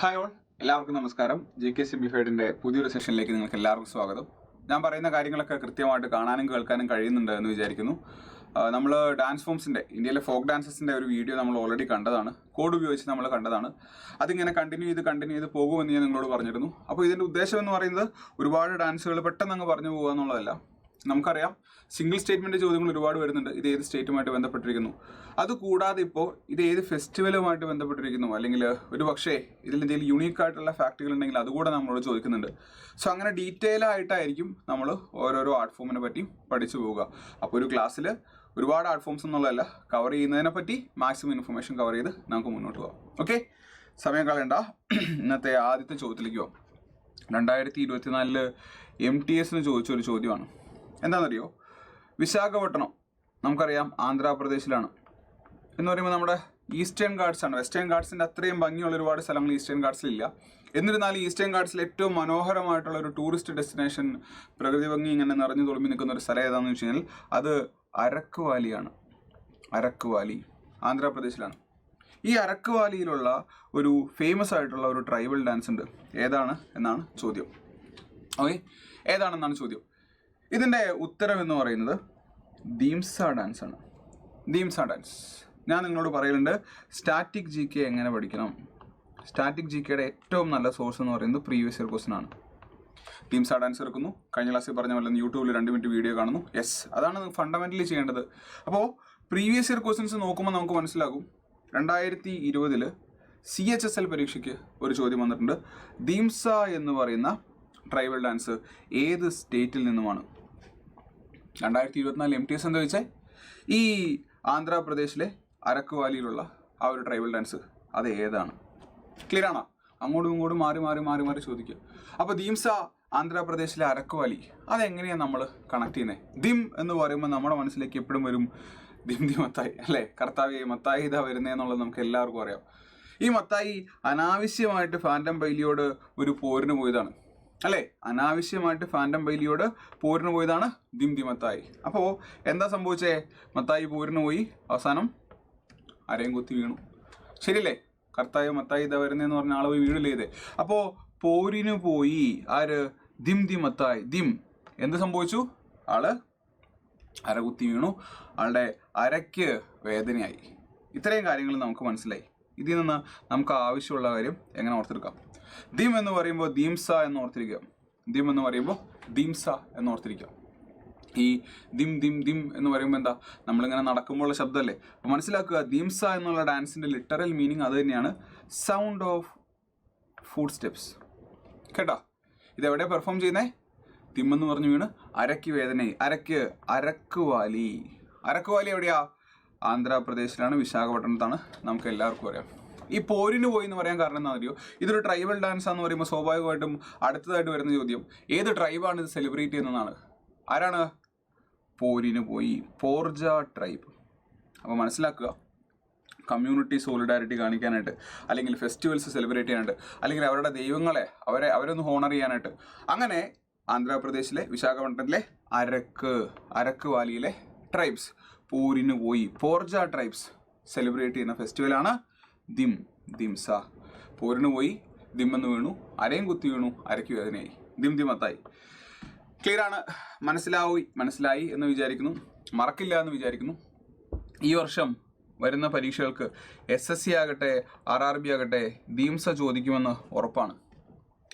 Hi all, എല്ലാവർക്കും നമസ്കാരം. GK സിംപ്ലിഫൈഡിൻ്റെ പുതിയൊരു സെഷനിലേക്ക് നിങ്ങൾക്ക് എല്ലാവർക്കും സ്വാഗതം. ഞാൻ പറയുന്ന കാര്യങ്ങളൊക്കെ കൃത്യമായിട്ട് കാണാനും കേൾക്കാനും കഴിയുന്നുണ്ട് എന്ന് വിചാരിക്കുന്നു. നമ്മൾ ഡാൻസ് ഫോംസിൻ്റെ ഇന്ത്യയിലെ ഫോക്ക് ഡാൻസസിൻ്റെ ഒരു വീഡിയോ നമ്മൾ ഓൾറെഡി കണ്ടതാണ്. കോഡ് ഉപയോഗിച്ച് നമ്മൾ കണ്ടതാണ്. അതിങ്ങനെ കണ്ടിന്യൂ ചെയ്ത് പോകുമെന്ന് ഞാൻ നിങ്ങളോട് പറഞ്ഞിരുന്നു. അപ്പോൾ ഇതിൻ്റെ ഉദ്ദേശം എന്ന് പറയുന്നത് ഒരുപാട് ഡാൻസുകൾ പെട്ടെന്ന് അങ്ങ് പറഞ്ഞു പോകുക എന്നുള്ളതല്ല. നമുക്കറിയാം, സിംഗിൾ സ്റ്റേറ്റ്മെൻറ്റ് ചോദ്യങ്ങൾ ഒരുപാട് വരുന്നുണ്ട്. ഇത് ഏത് സ്റ്റേറ്റുമായിട്ട് ബന്ധപ്പെട്ടിരിക്കുന്നു, അതുകൂടാതെ ഇപ്പോൾ ഇത് ഏത് ഫെസ്റ്റിവലുമായിട്ട് ബന്ധപ്പെട്ടിരിക്കുന്നു, അല്ലെങ്കിൽ ഒരു പക്ഷേ ഇതിൽ എന്തെങ്കിലും യുണീക്കായിട്ടുള്ള ഫാക്റ്റുകൾ ഉണ്ടെങ്കിൽ അതുകൂടെ നമ്മളോട് ചോദിക്കുന്നുണ്ട്. സോ അങ്ങനെ ഡീറ്റെയിൽ ആയിട്ടായിരിക്കും നമ്മൾ ഓരോരോ ആർട്ട് ഫോമിനെ പറ്റി പഠിച്ചു പോവുക. അപ്പോൾ ഒരു ക്ലാസ്സിൽ ഒരുപാട് ആർട്ട് ഫോംസ് എന്നുള്ളതല്ല, കവർ ചെയ്യുന്നതിനെ പറ്റി മാക്സിമം ഇൻഫർമേഷൻ കവർ ചെയ്ത് നമുക്ക് മുന്നോട്ട് പോകാം. ഓക്കെ, സമയം കളയണ്ട. ഇന്നത്തെ ആദ്യത്തെ ചോദ്യത്തിലേക്ക് പോകാം. 2024 MTS ചോദിച്ചൊരു ചോദ്യമാണ്. എന്താണെന്നറിയോ? വിശാഖപട്ടണം നമുക്കറിയാം ആന്ധ്രാപ്രദേശിലാണ് എന്ന് പറയുമ്പോൾ നമ്മുടെ ഈസ്റ്റേൺ ഗാർഡ്സ് ആണ്. വെസ്റ്റേൺ ഗാർഡ്സിൻ്റെ അത്രയും ഭംഗിയുള്ള ഒരുപാട് സ്ഥലങ്ങൾ ഈസ്റ്റേൺ ഗാർഡ്സിലില്ല. എന്നിരുന്നാലും ഈസ്റ്റേൺ ഗാർഡ്സിൽ ഏറ്റവും മനോഹരമായിട്ടുള്ള ഒരു ടൂറിസ്റ്റ് ഡെസ്റ്റിനേഷൻ, പ്രകൃതി ഭംഗി ഇങ്ങനെ നിറഞ്ഞു തുളുമ്പി നിൽക്കുന്ന ഒരു സ്ഥലം ഏതാണെന്ന് വെച്ച് കഴിഞ്ഞാൽ അത് അരക്ക് വാലിയാണ്. അരക്ക് വാലി ആന്ധ്രാപ്രദേശിലാണ്. ഈ അരക്ക് വാലിയിലുള്ള ഒരു ഫേമസ് ആയിട്ടുള്ള ഒരു ട്രൈബൽ ഡാൻസ് ഉണ്ട്. ഏതാണ് എന്നാണ് ചോദ്യം. ഓക്കെ, ഏതാണെന്നാണ് ചോദ്യം. ഇതിൻ്റെ ഉത്തരം എന്ന് പറയുന്നത് ദീംസ ഡാൻസ് ആണ്. ദീംസ ഡാൻസ്. ഞാൻ നിങ്ങളോട് പറയുന്നുണ്ട് സ്റ്റാറ്റിക് GK എങ്ങനെ പഠിക്കണം. സ്റ്റാറ്റിക് GKയുടെ ഏറ്റവും നല്ല സോഴ്സ് എന്ന് പറയുന്നത് പ്രീവിയസ് ഇയർ ക്വസ്റ്റൻ ആണ്. ദീംസ ഡാൻസ് എടുക്കുന്നു. കഴിഞ്ഞ ക്ലാസ്സിൽ പറഞ്ഞ പോലെ യൂട്യൂബിൽ 2 മിനിറ്റ് വീഡിയോ കാണുന്നു. യെസ്, അതാണ് ഫണ്ടമെൻ്റലി ചെയ്യേണ്ടത്. അപ്പോൾ പ്രീവിയസ് ഇയർ ക്വസ്റ്റൻസ് നോക്കുമ്പോൾ നമുക്ക് മനസ്സിലാകും. 2020 CHSL പരീക്ഷയ്ക്ക് ഒരു ചോദ്യം വന്നിട്ടുണ്ട്. ദീംസ എന്ന് പറയുന്ന ട്രൈബൽ ഡാൻസ് ഏത് സ്റ്റേറ്റിൽ നിന്നുമാണ്? 2024 MTS എന്താ വെച്ചാൽ ഈ ആന്ധ്രാപ്രദേശിലെ അരക്ക് വാലിയിലുള്ള ആ ഒരു ട്രൈബൽ ഡാൻസ് അത് ഏതാണ്? ക്ലിയർ ആണോ? അങ്ങോട്ടും ഇങ്ങോട്ടും മാറി ചോദിക്കുക. അപ്പോൾ ദീംസ ആന്ധ്രാപ്രദേശിലെ അരക്ക് വാലി അതെങ്ങനെയാണ് നമ്മൾ കണക്ട് ചെയ്യുന്നത്? ദിം എന്ന് പറയുമ്പോൾ നമ്മുടെ മനസ്സിലേക്ക് എപ്പോഴും വരും ദിം മത്തായി, അല്ലേ? കർത്താവേ മത്തായി ഇതാ വരുന്നതെന്നുള്ളത് നമുക്ക് എല്ലാവർക്കും അറിയാം. ഈ മത്തായി അനാവശ്യമായിട്ട് ഫാൻറ്റം ബൈലിയോട് ഒരു പോരിന് പോയതാണ്, അല്ലേ? അനാവശ്യമായിട്ട് ഫാൻറ്റം ബൈലിയോട് പോരിന് പോയതാണ് ദിം മത്തായി. അപ്പോൾ എന്താ സംഭവിച്ചേ? മത്തായി പോരിന് പോയി, അവസാനം ആരെയും കുത്തി വീണു. ശരിയല്ലേ? കർത്താവ് മത്തായി ഇതാ വരുന്നതെന്ന് പറഞ്ഞ ആൾ പോയി വീടില്ലേ ഇത്. അപ്പോൾ പോരിന് പോയി ആര്? ദിം മത്തായി. ദിം എന്ത് സംഭവിച്ചു? ആള് അരകുത്തി വീണു. ആളുടെ അരയ്ക്ക് വേദനയായി. ഇത്രയും കാര്യങ്ങൾ നമുക്ക് മനസ്സിലായി. ഇതിൽ നിന്ന് നമുക്ക് ആവശ്യമുള്ള കാര്യം എങ്ങനെ ഓർത്തെടുക്കാം? ദിം എന്ന് പറയുമ്പോൾ ദീംസ എന്ന് ഓർത്തിരിക്കുക. ദിം എന്ന് പറയുമ്പോൾ ദീംസ എന്ന് ഓർത്തിരിക്കുക. ഈ ദിം ദിം ദിം എന്ന് പറയുമ്പോൾ എന്താ? നമ്മളിങ്ങനെ നടക്കുമ്പോഴുള്ള ശബ്ദമല്ലേ? അപ്പോൾ മനസ്സിലാക്കുക, ദീംസ എന്നുള്ള ഡാൻസിൻ്റെ ലിറ്ററൽ മീനിങ് അത് തന്നെയാണ്, സൗണ്ട് ഓഫ് ഫുഡ് സ്റ്റെപ്സ്. കേട്ടോ? ഇതെവിടെ പെർഫോം ചെയ്യുന്നേ? ദിം എന്ന് പറഞ്ഞു വീണ് അരയ്ക്ക് വേദനയായി. അരക്ക് വാലി. അരക്ക് വാലി എവിടെയാ? ആന്ധ്രാപ്രദേശിലാണ്, വിശാഖപട്ടണത്താണ്. നമുക്ക് എല്ലാവർക്കും അറിയാം. ഈ പോരിന് പോയി എന്ന് പറയാൻ കാരണം എന്താ അറിയോ? ഇതൊരു ട്രൈബൽ ഡാൻസ് ആണെന്ന് പറയുമ്പോൾ സ്വാഭാവികമായിട്ടും അടുത്തതായിട്ട് വരുന്ന ചോദ്യം ഏത് ട്രൈബാണ് ഇത് സെലിബ്രേറ്റ് ചെയ്യുന്നതാണ്? ആരാണ്? പോരിന് പോയി, പോർജ ട്രൈബ്. അപ്പോൾ മനസ്സിലാക്കുക, കമ്മ്യൂണിറ്റി സോളിഡാരിറ്റി കാണിക്കാനായിട്ട്, അല്ലെങ്കിൽ ഫെസ്റ്റിവൽസ് സെലിബ്രേറ്റ് ചെയ്യാനായിട്ട്, അല്ലെങ്കിൽ അവരുടെ ദൈവങ്ങളെ അവരൊന്ന് ഹോണർ ചെയ്യാനായിട്ട്, അങ്ങനെ ആന്ധ്രാപ്രദേശിലെ വിശാഖപട്ടണത്തിലെ അരക്ക് വാലിയിലെ ട്രൈബ്സ് പോരിന് പോയി, പോർജ ട്രൈബ്സ് സെലിബ്രേറ്റ് ചെയ്യുന്ന ഫെസ്റ്റിവലാണ് ദീംസ. പോരിന് പോയി, ദിം എന്ന് വീണു, അരയും കുത്തി വീണു, അരയ്ക്ക് വേദനയായി. ദിം മത്തായി. ക്ലിയർ ആണ്? മനസ്സിലായി എന്ന് വിചാരിക്കുന്നു. മറക്കില്ല എന്ന് വിചാരിക്കുന്നു. ഈ വർഷം വരുന്ന പരീക്ഷകൾക്ക് SSC ആകട്ടെ RRB ആകട്ടെ ദീംസ ചോദിക്കുമെന്ന് ഉറപ്പാണ്.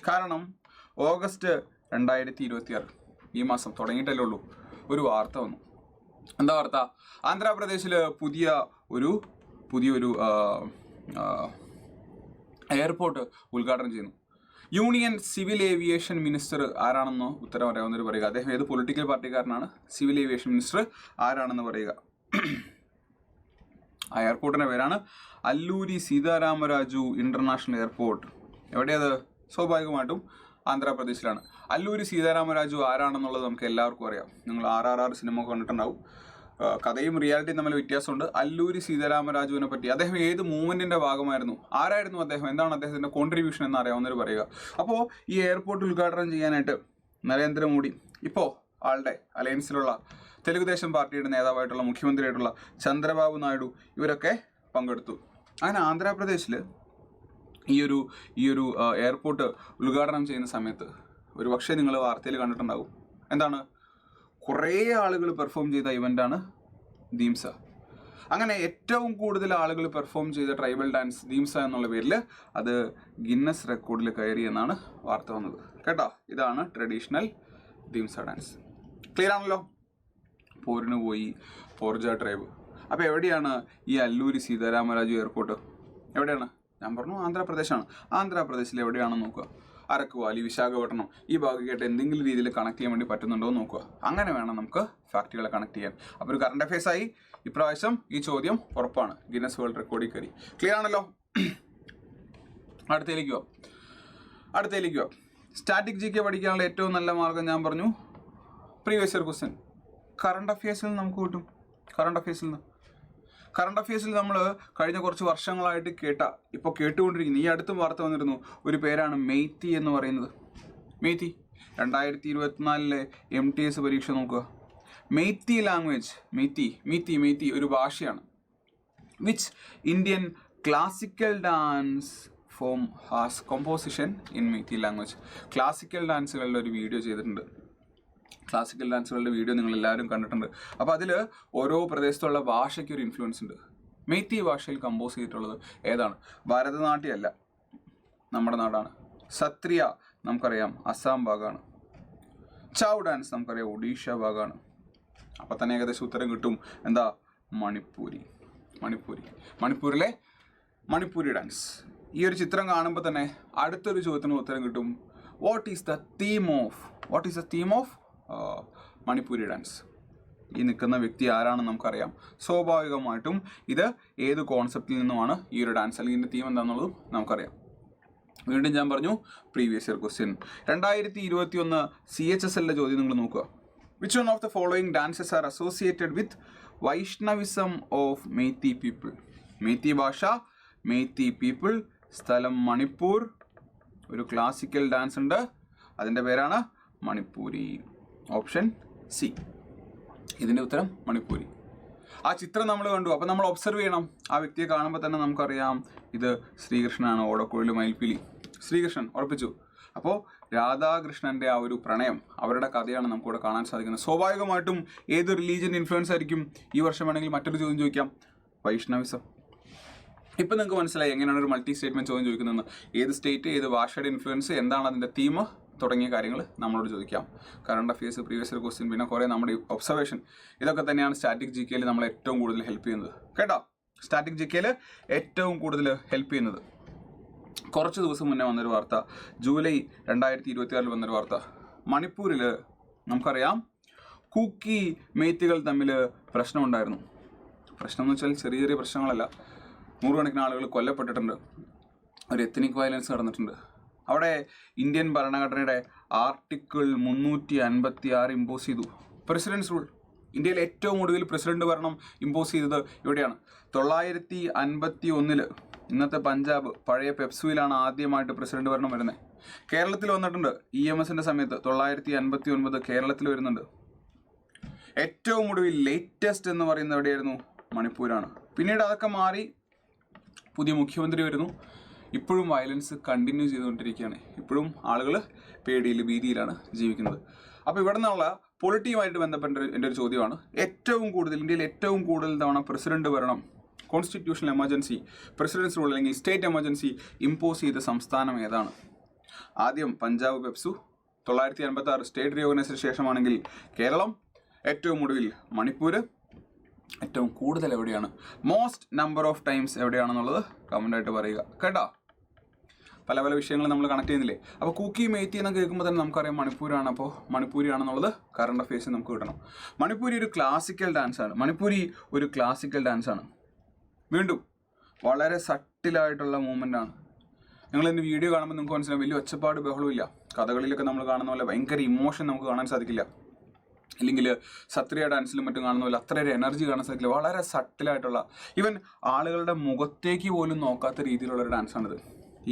കാരണം ഓഗസ്റ്റ് 2026 ഈ മാസം തുടങ്ങിയിട്ടല്ലേ ഉള്ളൂ, ഒരു വാർത്ത വന്നു. എന്താ വാർത്ത? ആന്ധ്രാപ്രദേശിൽ പുതിയൊരു എയർപോർട്ട് ഉദ്ഘാടനം ചെയ്യുന്നു. യൂണിയൻ സിവിൽ ഏവിയേഷൻ മിനിസ്റ്റർ ആരാണെന്ന് ഉത്തരം അറിയാവുന്നവർ പറയുക. അദ്ദേഹം ഏത് പൊളിറ്റിക്കൽ പാർട്ടിക്കാരനാണ്? സിവിൽ ഏവിയേഷൻ മിനിസ്റ്റർ ആരാണെന്ന് പറയുക. ആ എയർപോർട്ടിൻ്റെ പേരാണ് അല്ലൂരി സീതാരാമരാജു ഇന്റർനാഷണൽ എയർപോർട്ട്. എവിടെയത്? സ്വാഭാവികമായിട്ടും ആന്ധ്രാപ്രദേശിലാണ്. അല്ലൂരി സീതാരാമരാജു ആരാണെന്നുള്ളത് നമുക്ക് എല്ലാവർക്കും അറിയാം. നിങ്ങൾ RRR സിനിമ കണ്ടിട്ടുണ്ടാവും. കഥയും റിയാലിറ്റിയും തമ്മിൽ വ്യത്യാസമുണ്ട്. അല്ലൂരി സീതാരാമരാജുവിനെ പറ്റി, അദ്ദേഹം ഏത് മൂവ്മെൻറ്റിൻ്റെ ഭാഗമായിരുന്നു? ആരായിരുന്നു അദ്ദേഹം? എന്താണ് അദ്ദേഹത്തിൻ്റെ കോൺട്രിബ്യൂഷൻ എന്ന് അറിയാവുന്നവർ പറയുക. അപ്പോൾ ഈ എയർപോർട്ട് ഉദ്ഘാടനം ചെയ്യാനായിട്ട് നരേന്ദ്രമോദി, ഇപ്പോൾ ആളുടെ അലയൻസിലുള്ള തെലുഗുദേശം പാർട്ടിയുടെ നേതാവായിട്ടുള്ള മുഖ്യമന്ത്രിയായിട്ടുള്ള ചന്ദ്രബാബു നായിഡു, ഇവരൊക്കെ പങ്കെടുത്തു. അങ്ങനെ ആന്ധ്രാപ്രദേശിൽ ഈ ഒരു എയർപോർട്ട് ഉദ്ഘാടനം ചെയ്യുന്ന സമയത്ത് ഒരു പക്ഷേ നിങ്ങൾ വാർത്തയിൽ കണ്ടിട്ടുണ്ടാകും. എന്താണ്, കുറേ ആളുകൾ പെർഫോം ചെയ്ത ഇവൻ്റാണ് ദീംസ. അങ്ങനെ ഏറ്റവും കൂടുതൽ ആളുകൾ പെർഫോം ചെയ്ത ട്രൈബൽ ഡാൻസ് ദീംസ എന്നുള്ള പേരിൽ അത് ഗിന്നസ് റെക്കോർഡിൽ കയറി എന്നാണ് വാർത്ത വന്നത്. കേട്ടോ, ഇതാണ് ട്രഡീഷണൽ ദീംസ ഡാൻസ്. ക്ലിയർ ആണല്ലോ. പോരിന് പോയി പോർജ ട്രൈബ്. അപ്പോൾ എവിടെയാണ് ഈ അല്ലൂരി സീതാരാമരാജു എയർപോർട്ട്? എവിടെയാണ്? ഞാൻ പറഞ്ഞു ആന്ധ്രാപ്രദേശാണ്. ആന്ധ്രാപ്രദേശിൽ എവിടെയാണെന്ന് നോക്കുക. അరకు വാലി, വിശാഖപട്ടണം, ഈ ഭാഗമായിട്ട് എന്തെങ്കിലും രീതിയിൽ കണക്ട് ചെയ്യാൻ വേണ്ടി പറ്റുന്നുണ്ടോ എന്ന് നോക്കുക. അങ്ങനെ വേണം നമുക്ക് ഫാക്റ്റുകളെ കണക്ട് ചെയ്യാൻ. അപ്പോൾ ഒരു കറണ്ട് അഫയേഴ്സ് ആയി. ഇപ്രാവശ്യം ഈ ചോദ്യം ഉറപ്പാണ്, ഗിന്നസ് വേൾഡ് റെക്കോർഡിൽ കയറി. ക്ലിയർ ആണല്ലോ. അടുത്തേക്ക് വാ. സ്റ്റാറ്റിക് GK പഠിക്കാനുള്ള ഏറ്റവും നല്ല മാർഗം ഞാൻ പറഞ്ഞു, പ്രീവിയസ് ഇയർ ക്വസ്റ്റ്യൻ കറണ്ട് അഫയേഴ്സിൽ നിന്ന് നമുക്ക് കിട്ടും. കറണ്ട് അഫയേഴ്സിൽ നമ്മൾ കഴിഞ്ഞ കുറച്ച് വർഷങ്ങളായിട്ട് ഇപ്പോൾ കേട്ടുകൊണ്ടിരിക്കുന്നു, ഈ അടുത്തും വാർത്ത വന്നിരുന്നു, ഒരു പേരാണ് മെയ്തി എന്ന് പറയുന്നത്. മെയ്തി 2024 MTS പരീക്ഷ നോക്കുക. മെയ്തി ലാംഗ്വേജ്, മെയ്തി ഒരു ഭാഷയാണ്. Which Indian classical dance form has composition in Meitei language? Classical ഡാൻസുകളുടെ ഒരു വീഡിയോ ചെയ്തിട്ടുണ്ട്. ക്ലാസിക്കൽ ഡാൻസുകളുടെ വീഡിയോ നിങ്ങൾ എല്ലാവരും കണ്ടിട്ടുണ്ട്. അപ്പോൾ അതിൽ ഓരോ പ്രദേശത്തുള്ള ഭാഷയ്ക്ക് ഒരു ഇൻഫ്ലുവൻസ് ഉണ്ട്. മെയ്തി ഭാഷയിൽ കമ്പോസ് ചെയ്തിട്ടുള്ളത് ഏതാണ്? ഭരതനാട്യമല്ല, നമ്മുടെ നാടാണ്. സത്രിയ നമുക്കറിയാം അസാം ഭാഗമാണ്. ചൗ ഡാൻസ് നമുക്കറിയാം ഒഡീഷ ഭാഗമാണ്. അപ്പം തന്നെ ഏകദേശം ഉത്തരം കിട്ടും. എന്താ? മണിപ്പൂരിലെ മണിപ്പൂരി ഡാൻസ്. ഈ ഒരു ചിത്രം കാണുമ്പോൾ തന്നെ അടുത്തൊരു ചോദ്യത്തിന് ഉത്തരം കിട്ടും. What is the theme of Manipuri dance? ഈ നിൽക്കുന്ന വ്യക്തി ആരാണെന്ന് നമുക്കറിയാം. സ്വാഭാവികമായിട്ടും ഇത് ഏത് കോൺസെപ്റ്റിൽ നിന്നുമാണ് ഈ ഒരു ഡാൻസ്, അല്ലെങ്കിൽ ഇതിൻ്റെ തീം എന്താണെന്നുള്ളതും നമുക്കറിയാം. വീണ്ടും ഞാൻ പറഞ്ഞു പ്രീവിയസ് ഇയർ ക്വസ്റ്റ്യൻ. 2021 CHSL ചോദ്യം നിങ്ങൾ നോക്കുക. Which one of the following dances are associated with Vaishnavism of Meitei people? Meitei ഭാഷ, മെയ്തി പീപ്പിൾ, സ്ഥലം മണിപ്പൂർ, ഒരു ക്ലാസിക്കൽ ഡാൻസ് ഉണ്ട്, അതിൻ്റെ പേരാണ് മണിപ്പൂരി. ഓപ്ഷൻ സി, ഇതിൻ്റെ ഉത്തരം മണിപ്പൂരി. ആ ചിത്രം നമ്മൾ കണ്ടു, അപ്പം നമ്മൾ ഒബ്സർവ് ചെയ്യണം. ആ വ്യക്തിയെ കാണുമ്പോൾ തന്നെ നമുക്കറിയാം ഇത് ശ്രീകൃഷ്ണനാണ്. ഓടക്കുഴൽ മയിൽപ്പിലി, ശ്രീകൃഷ്ണൻ ഉറപ്പിച്ചു. അപ്പോൾ രാധാകൃഷ്ണൻ്റെ ആ ഒരു പ്രണയം, അവരുടെ കഥയാണ് നമുക്കിവിടെ കാണാൻ സാധിക്കുന്നത്. സ്വാഭാവികമായിട്ടും ഏത് റിലീജിയൻ ഇൻഫ്ലുവൻസ് ആയിരിക്കും? ഈ വർഷം വേണമെങ്കിൽ മറ്റൊരു ചോദ്യം ചോദിക്കാം, വൈഷ്ണവിസം. ഇപ്പം നിങ്ങൾക്ക് മനസ്സിലായി എങ്ങനെയാണ് ഒരു മൾട്ടി സ്റ്റേറ്റ്മെൻറ്റ് ചോദ്യം ചോദിക്കുന്നതെന്ന്. ഏത് സ്റ്റേറ്റ്, ഏത് ഭാഷയുടെ ഇൻഫ്ലുവൻസ്, എന്താണ് അതിൻ്റെ തീം തുടങ്ങിയ കാര്യങ്ങൾ നമ്മളോട് ചോദിക്കാം. Current affairs, previous year question, പിന്നെ കുറേ നമ്മുടെ ഒബ്സർവേഷൻ, ഇതൊക്കെ തന്നെയാണ് സ്റ്റാറ്റിക് GKയിൽ നമ്മളെ ഏറ്റവും കൂടുതൽ ഹെൽപ്പ് ചെയ്യുന്നത്. കേട്ടോ, സ്റ്റാറ്റിക് GKയിൽ ഏറ്റവും കൂടുതൽ ഹെൽപ്പ് ചെയ്യുന്നത്. കുറച്ച് ദിവസം മുന്നേ വന്നൊരു വാർത്ത, ജൂലൈ 2024 വന്നൊരു വാർത്ത. മണിപ്പൂരിൽ നമുക്കറിയാം കുക്കി മെയ്ത്തികൾ തമ്മിൽ പ്രശ്നമുണ്ടായിരുന്നു. പ്രശ്നം എന്ന് വെച്ചാൽ ചെറിയ ചെറിയ പ്രശ്നങ്ങളല്ല, നൂറുകണക്കിന് ആളുകൾ കൊല്ലപ്പെട്ടിട്ടുണ്ട്, ഒരു എത്നിക് വയലൻസ് നടന്നിട്ടുണ്ട്. അവിടെ ഇന്ത്യൻ ഭരണഘടനയുടെ ആർട്ടിക്കിൾ 356 ഇമ്പോസ് ചെയ്തു. Precedence rule. ഇന്ത്യയിൽ ഏറ്റവും ഒടുവിൽ പ്രസിഡന്റ് ഭരണം ഇമ്പോസ് ചെയ്തത് ഇവിടെയാണ്. 951 ഇന്നത്തെ പഞ്ചാബ്, പഴയ പെപ്സുവിലാണ് ആദ്യമായിട്ട് പ്രസിഡന്റ് ഭരണം വരുന്നത്. കേരളത്തിൽ വന്നിട്ടുണ്ട് EMSന്റെ സമയത്ത് 959 കേരളത്തിൽ വരുന്നുണ്ട്. ഏറ്റവും ഒടുവിൽ ലേറ്റസ്റ്റ് എന്ന് പറയുന്നത് എവിടെയായിരുന്നു? മണിപ്പൂരാണ്. പിന്നീട് അതൊക്കെ മാറി പുതിയ മുഖ്യമന്ത്രി വരുന്നു. ഇപ്പോഴും വയലൻസ് കണ്ടിന്യൂ ചെയ്തുകൊണ്ടിരിക്കുകയാണ്. ഇപ്പോഴും ആളുകൾ പേടിയിൽ, ഭീതിയിലാണ് ജീവിക്കുന്നത്. അപ്പോൾ ഇവിടെ നിന്നുള്ള പൊളിറ്റിയുമായിട്ട് ബന്ധപ്പെട്ട എൻ്റെ ഒരു ചോദ്യമാണ്, ഏറ്റവും കൂടുതൽ ഇന്ത്യയിൽ ഏറ്റവും കൂടുതൽ തവണ പ്രസിഡന്റ് ഭരണം, കോൺസ്റ്റിറ്റ്യൂഷണൽ എമർജൻസി, പ്രസിഡൻസ് റൂൾ അല്ലെങ്കിൽ സ്റ്റേറ്റ് എമർജൻസി ഇമ്പോസ് ചെയ്ത സംസ്ഥാനം ഏതാണ്? ആദ്യം പഞ്ചാബ് പെപ്സു, 956 സ്റ്റേറ്റ് റീഓർഗനൈസേഷന് ശേഷമാണെങ്കിൽ കേരളം, ഏറ്റവും ഒടുവിൽ മണിപ്പൂർ. ഏറ്റവും കൂടുതൽ എവിടെയാണ്? മോസ്റ്റ് നമ്പർ ഓഫ് ടൈംസ് എവിടെയാണെന്നുള്ളത് കമൻ്റായിട്ട് പറയുക കേട്ടോ. പല പല വിഷയങ്ങൾ നമ്മൾ കണക്ട് ചെയ്യുന്നില്ലേ? അപ്പോൾ കുക്കി മെയ്തി എന്ന് കേൾക്കുമ്പോൾ തന്നെ നമുക്കറിയാം മണിപ്പൂരാണ്. അപ്പോൾ മണിപ്പൂരിയാണെന്നുള്ളത് കറണ്ട് അഫയേഴ്സ് നമുക്ക് കിട്ടണം. മണിപ്പൂരി ഒരു ക്ലാസിക്കൽ ഡാൻസാണ്. വീണ്ടും വളരെ സട്ടിലായിട്ടുള്ള മൂവ്മെൻ്റ് ആണ്. നിങ്ങൾ എൻ്റെ വീഡിയോ കാണുമ്പോൾ നിങ്ങൾക്ക് മനസ്സിലാവും, വലിയ ഒച്ചപ്പാട് ബഹളമില്ല. കഥകളിലൊക്കെ നമ്മൾ കാണുന്ന പോലെ ഭയങ്കര ഇമോഷൻ നമുക്ക് കാണാൻ സാധിക്കില്ല. ഇല്ലെങ്കിൽ സത്രിയ ഡാൻസിലും മറ്റും കാണുന്ന പോലെ അത്രയൊരു എനർജി കാണാൻ സാധിക്കില്ല. വളരെ സട്ടിലായിട്ടുള്ള, ഈവൻ ആളുകളുടെ മുഖത്തേക്ക് പോലും നോക്കാത്ത രീതിയിലുള്ളൊരു ഡാൻസാണിത്.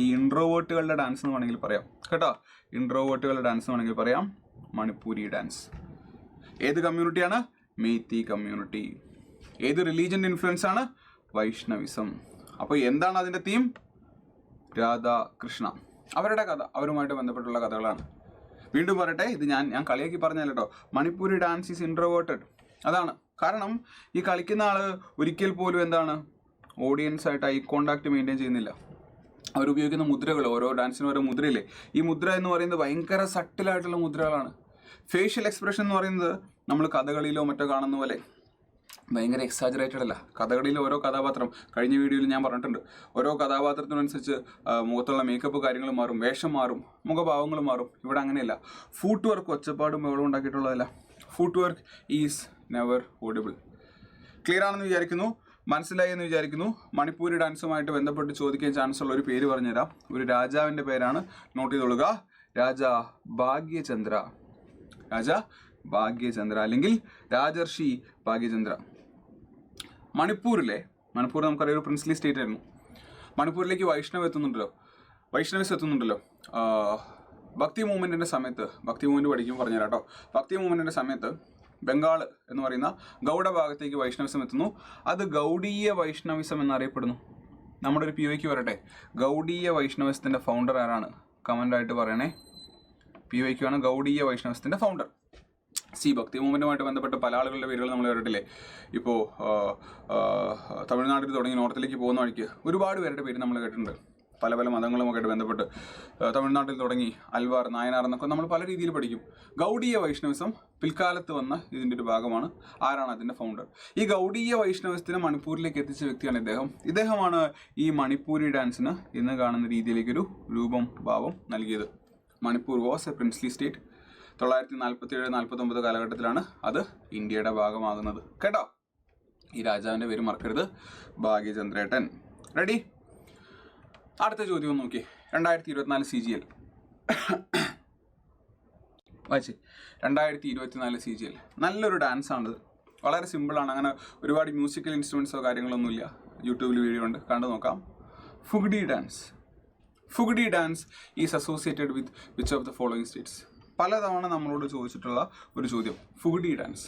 ഈ ഇൻട്രോവേർട്ടുകളുടെ ഡാൻസ് എന്ന് വേണമെങ്കിൽ പറയാം കേട്ടോ. ഇൻട്രോവേർട്ടുകളുടെ ഡാൻസ് എന്ന് വേണമെങ്കിൽ പറയാം മണിപ്പൂരി ഡാൻസ്. ഏത് കമ്മ്യൂണിറ്റിയാണ്? മെയ്തി കമ്മ്യൂണിറ്റി. ഏത് റിലീജിയൻ്റെ ഇൻഫ്ലുവൻസ് ആണ്? വൈഷ്ണവിസം. അപ്പോൾ എന്താണ് അതിൻ്റെ തീം? രാധാകൃഷ്ണ. അവരുടെ കഥ, അവരുമായിട്ട് ബന്ധപ്പെട്ടുള്ള കഥകളാണ്. വീണ്ടും പറയട്ടെ, ഇത് ഞാൻ കളിയാക്കി പറഞ്ഞല്ലോ കേട്ടോ. Manipuri dance is introverted. അതാണ് കാരണം. ഈ കളിക്കുന്ന ആള് ഒരിക്കൽ പോലും എന്താണ് ഓഡിയൻസ് ആയിട്ട് ഐ കോണ്ടാക്ട് മെയിൻറ്റെയിൻ ചെയ്യുന്നില്ല. അവരുപയോഗിക്കുന്ന മുദ്രകൾ, ഓരോ ഡാൻസിനും ഓരോ മുദ്രയില്ലേ, ഈ മുദ്ര എന്ന് പറയുന്നത് ഭയങ്കര സട്ടിലായിട്ടുള്ള മുദ്രകളാണ്. ഫേഷ്യൽ എക്സ്പ്രഷൻ എന്ന് പറയുന്നത് നമ്മൾ കഥകളിയിലോ മറ്റോ കാണുന്ന പോലെ ഭയങ്കര എക്സാജറേറ്റഡ് അല്ല. കഥകളിയിലെ ഓരോ കഥാപാത്രം, കഴിഞ്ഞ വീഡിയോയിൽ ഞാൻ പറഞ്ഞിട്ടുണ്ട്, ഓരോ കഥാപാത്രത്തിനനുസരിച്ച് മുഖത്തുള്ള മേക്കപ്പ് കാര്യങ്ങൾ മാറും, വേഷം മാറും, മുഖഭാവങ്ങൾ മാറും. ഇവിടെ അങ്ങനെയല്ല. ഫൂട്ട് വർക്ക് ഒച്ചപ്പാടും ബഹളം ഉണ്ടാക്കിയിട്ടുള്ളതല്ല. Foot work is never audible. Clear ആണെന്ന് വിചാരിക്കുന്നു, മനസ്സിലായി എന്ന് വിചാരിക്കുന്നു. മണിപ്പൂരി ഡാൻസുമായിട്ട് ബന്ധപ്പെട്ട് ചോദിക്കാൻ ചാൻസ് ഉള്ള ഒരു പേര് പറഞ്ഞുതരാം. ഒരു രാജാവിൻ്റെ പേരാണ്, നോട്ട് ചെയ്തോളുക. രാജാ ഭാഗ്യചന്ദ്ര. രാജാ ഭാഗ്യചന്ദ്ര അല്ലെങ്കിൽ രാജർഷി ഭാഗ്യചന്ദ്ര. മണിപ്പൂർ നമുക്കറിയാം ഒരു പ്രിൻസ്ലി സ്റ്റേറ്റ് ആയിരുന്നു. മണിപ്പൂരിലേക്ക് വൈഷ്ണവിസ് എത്തുന്നുണ്ടല്ലോ. ഭക്തി മൂവ്മെൻറ്റിൻ്റെ സമയത്ത്, ഭക്തി മൂവ്മെൻറ്റ് പഠിക്കുമ്പോൾ പറഞ്ഞുതരാം കേട്ടോ. ഭക്തി മൂവ്മെൻറ്റിൻ്റെ സമയത്ത് ബംഗാൾ എന്ന് പറയുന്ന ഗൗഡ ഭാഗത്തേക്ക് വൈഷ്ണവിസം എത്തുന്നു. അത് ഗൗഡീയ വൈഷ്ണവിസം എന്നറിയപ്പെടുന്നു. നമ്മുടെ ഒരു PYQ വരട്ടെ. ഗൗഡീയ വൈഷ്ണവിസത്തിൻ്റെ ഫൗണ്ടർ ആരാണ്? കമൻ്റായിട്ട് പറയണേ. PYQ ആണ് ഗൗഡീയ വൈഷ്ണവിസത്തിൻ്റെ ഫൗണ്ടർ. ഭക്തി മൂവ്മെൻറ്റുമായിട്ട് ബന്ധപ്പെട്ട് പല ആളുകളുടെ പേരുകൾ നമ്മൾ കേട്ടിട്ടില്ലേ. ഇപ്പോൾ തമിഴ്നാട്ടിൽ തുടങ്ങി നോർത്തിലേക്ക് പോകുന്ന വഴിക്ക് ഒരുപാട് പേരുടെ പേര് നമ്മൾ കേട്ടിട്ടുണ്ട്. പല പല മതങ്ങളുമൊക്കെ ആയിട്ട് ബന്ധപ്പെട്ട് തമിഴ്നാട്ടിൽ തുടങ്ങി അൽവാർ, നായനാർ എന്നൊക്കെ നമ്മൾ പല രീതിയിൽ പഠിക്കും. ഗൗഡീയ വൈഷ്ണവിസം പിൽക്കാലത്ത് വന്ന ഇതിൻ്റെ ഒരു ഭാഗമാണ്. ആരാണ് അതിൻ്റെ ഫൗണ്ടർ? ഈ ഗൗഡീയ വൈഷ്ണവിസത്തിനെ മണിപ്പൂരിലേക്ക് എത്തിച്ച വ്യക്തിയാണ് ഇദ്ദേഹമാണ് ഈ മണിപ്പൂരി ഡാൻസിന് ഇന്ന് കാണുന്ന രീതിയിലേക്കൊരു രൂപം ഭാവം നൽകിയത്. Manipur was A princely state. 1947-49 കാലഘട്ടത്തിലാണ് അത് ഇന്ത്യയുടെ ഭാഗമാകുന്നത് കേട്ടോ. ഈ രാജാവിൻ്റെ പേര് മറക്കരുത്, ഭാഗ്യചന്ദ്രേട്ടൻ. റെഡി? അടുത്ത ചോദ്യം നോക്കി. 2024 CGL വായിച്ചേ. 2024 CGL നല്ലൊരു ഡാൻസാണിത്. വളരെ സിമ്പിളാണ്. അങ്ങനെ ഒരുപാട് മ്യൂസിക്കൽ ഇൻസ്ട്രുമെൻസോ കാര്യങ്ങളൊന്നുമില്ല. യൂട്യൂബിൽ വീഡിയോ ഉണ്ട്, കണ്ടു നോക്കാം. Fugdi dance is associated with which of the following states? പലതവണ നമ്മളോട് ചോദിച്ചിട്ടുള്ള ഒരു ചോദ്യം, ഫുഗ്ഡി ഡാൻസ്.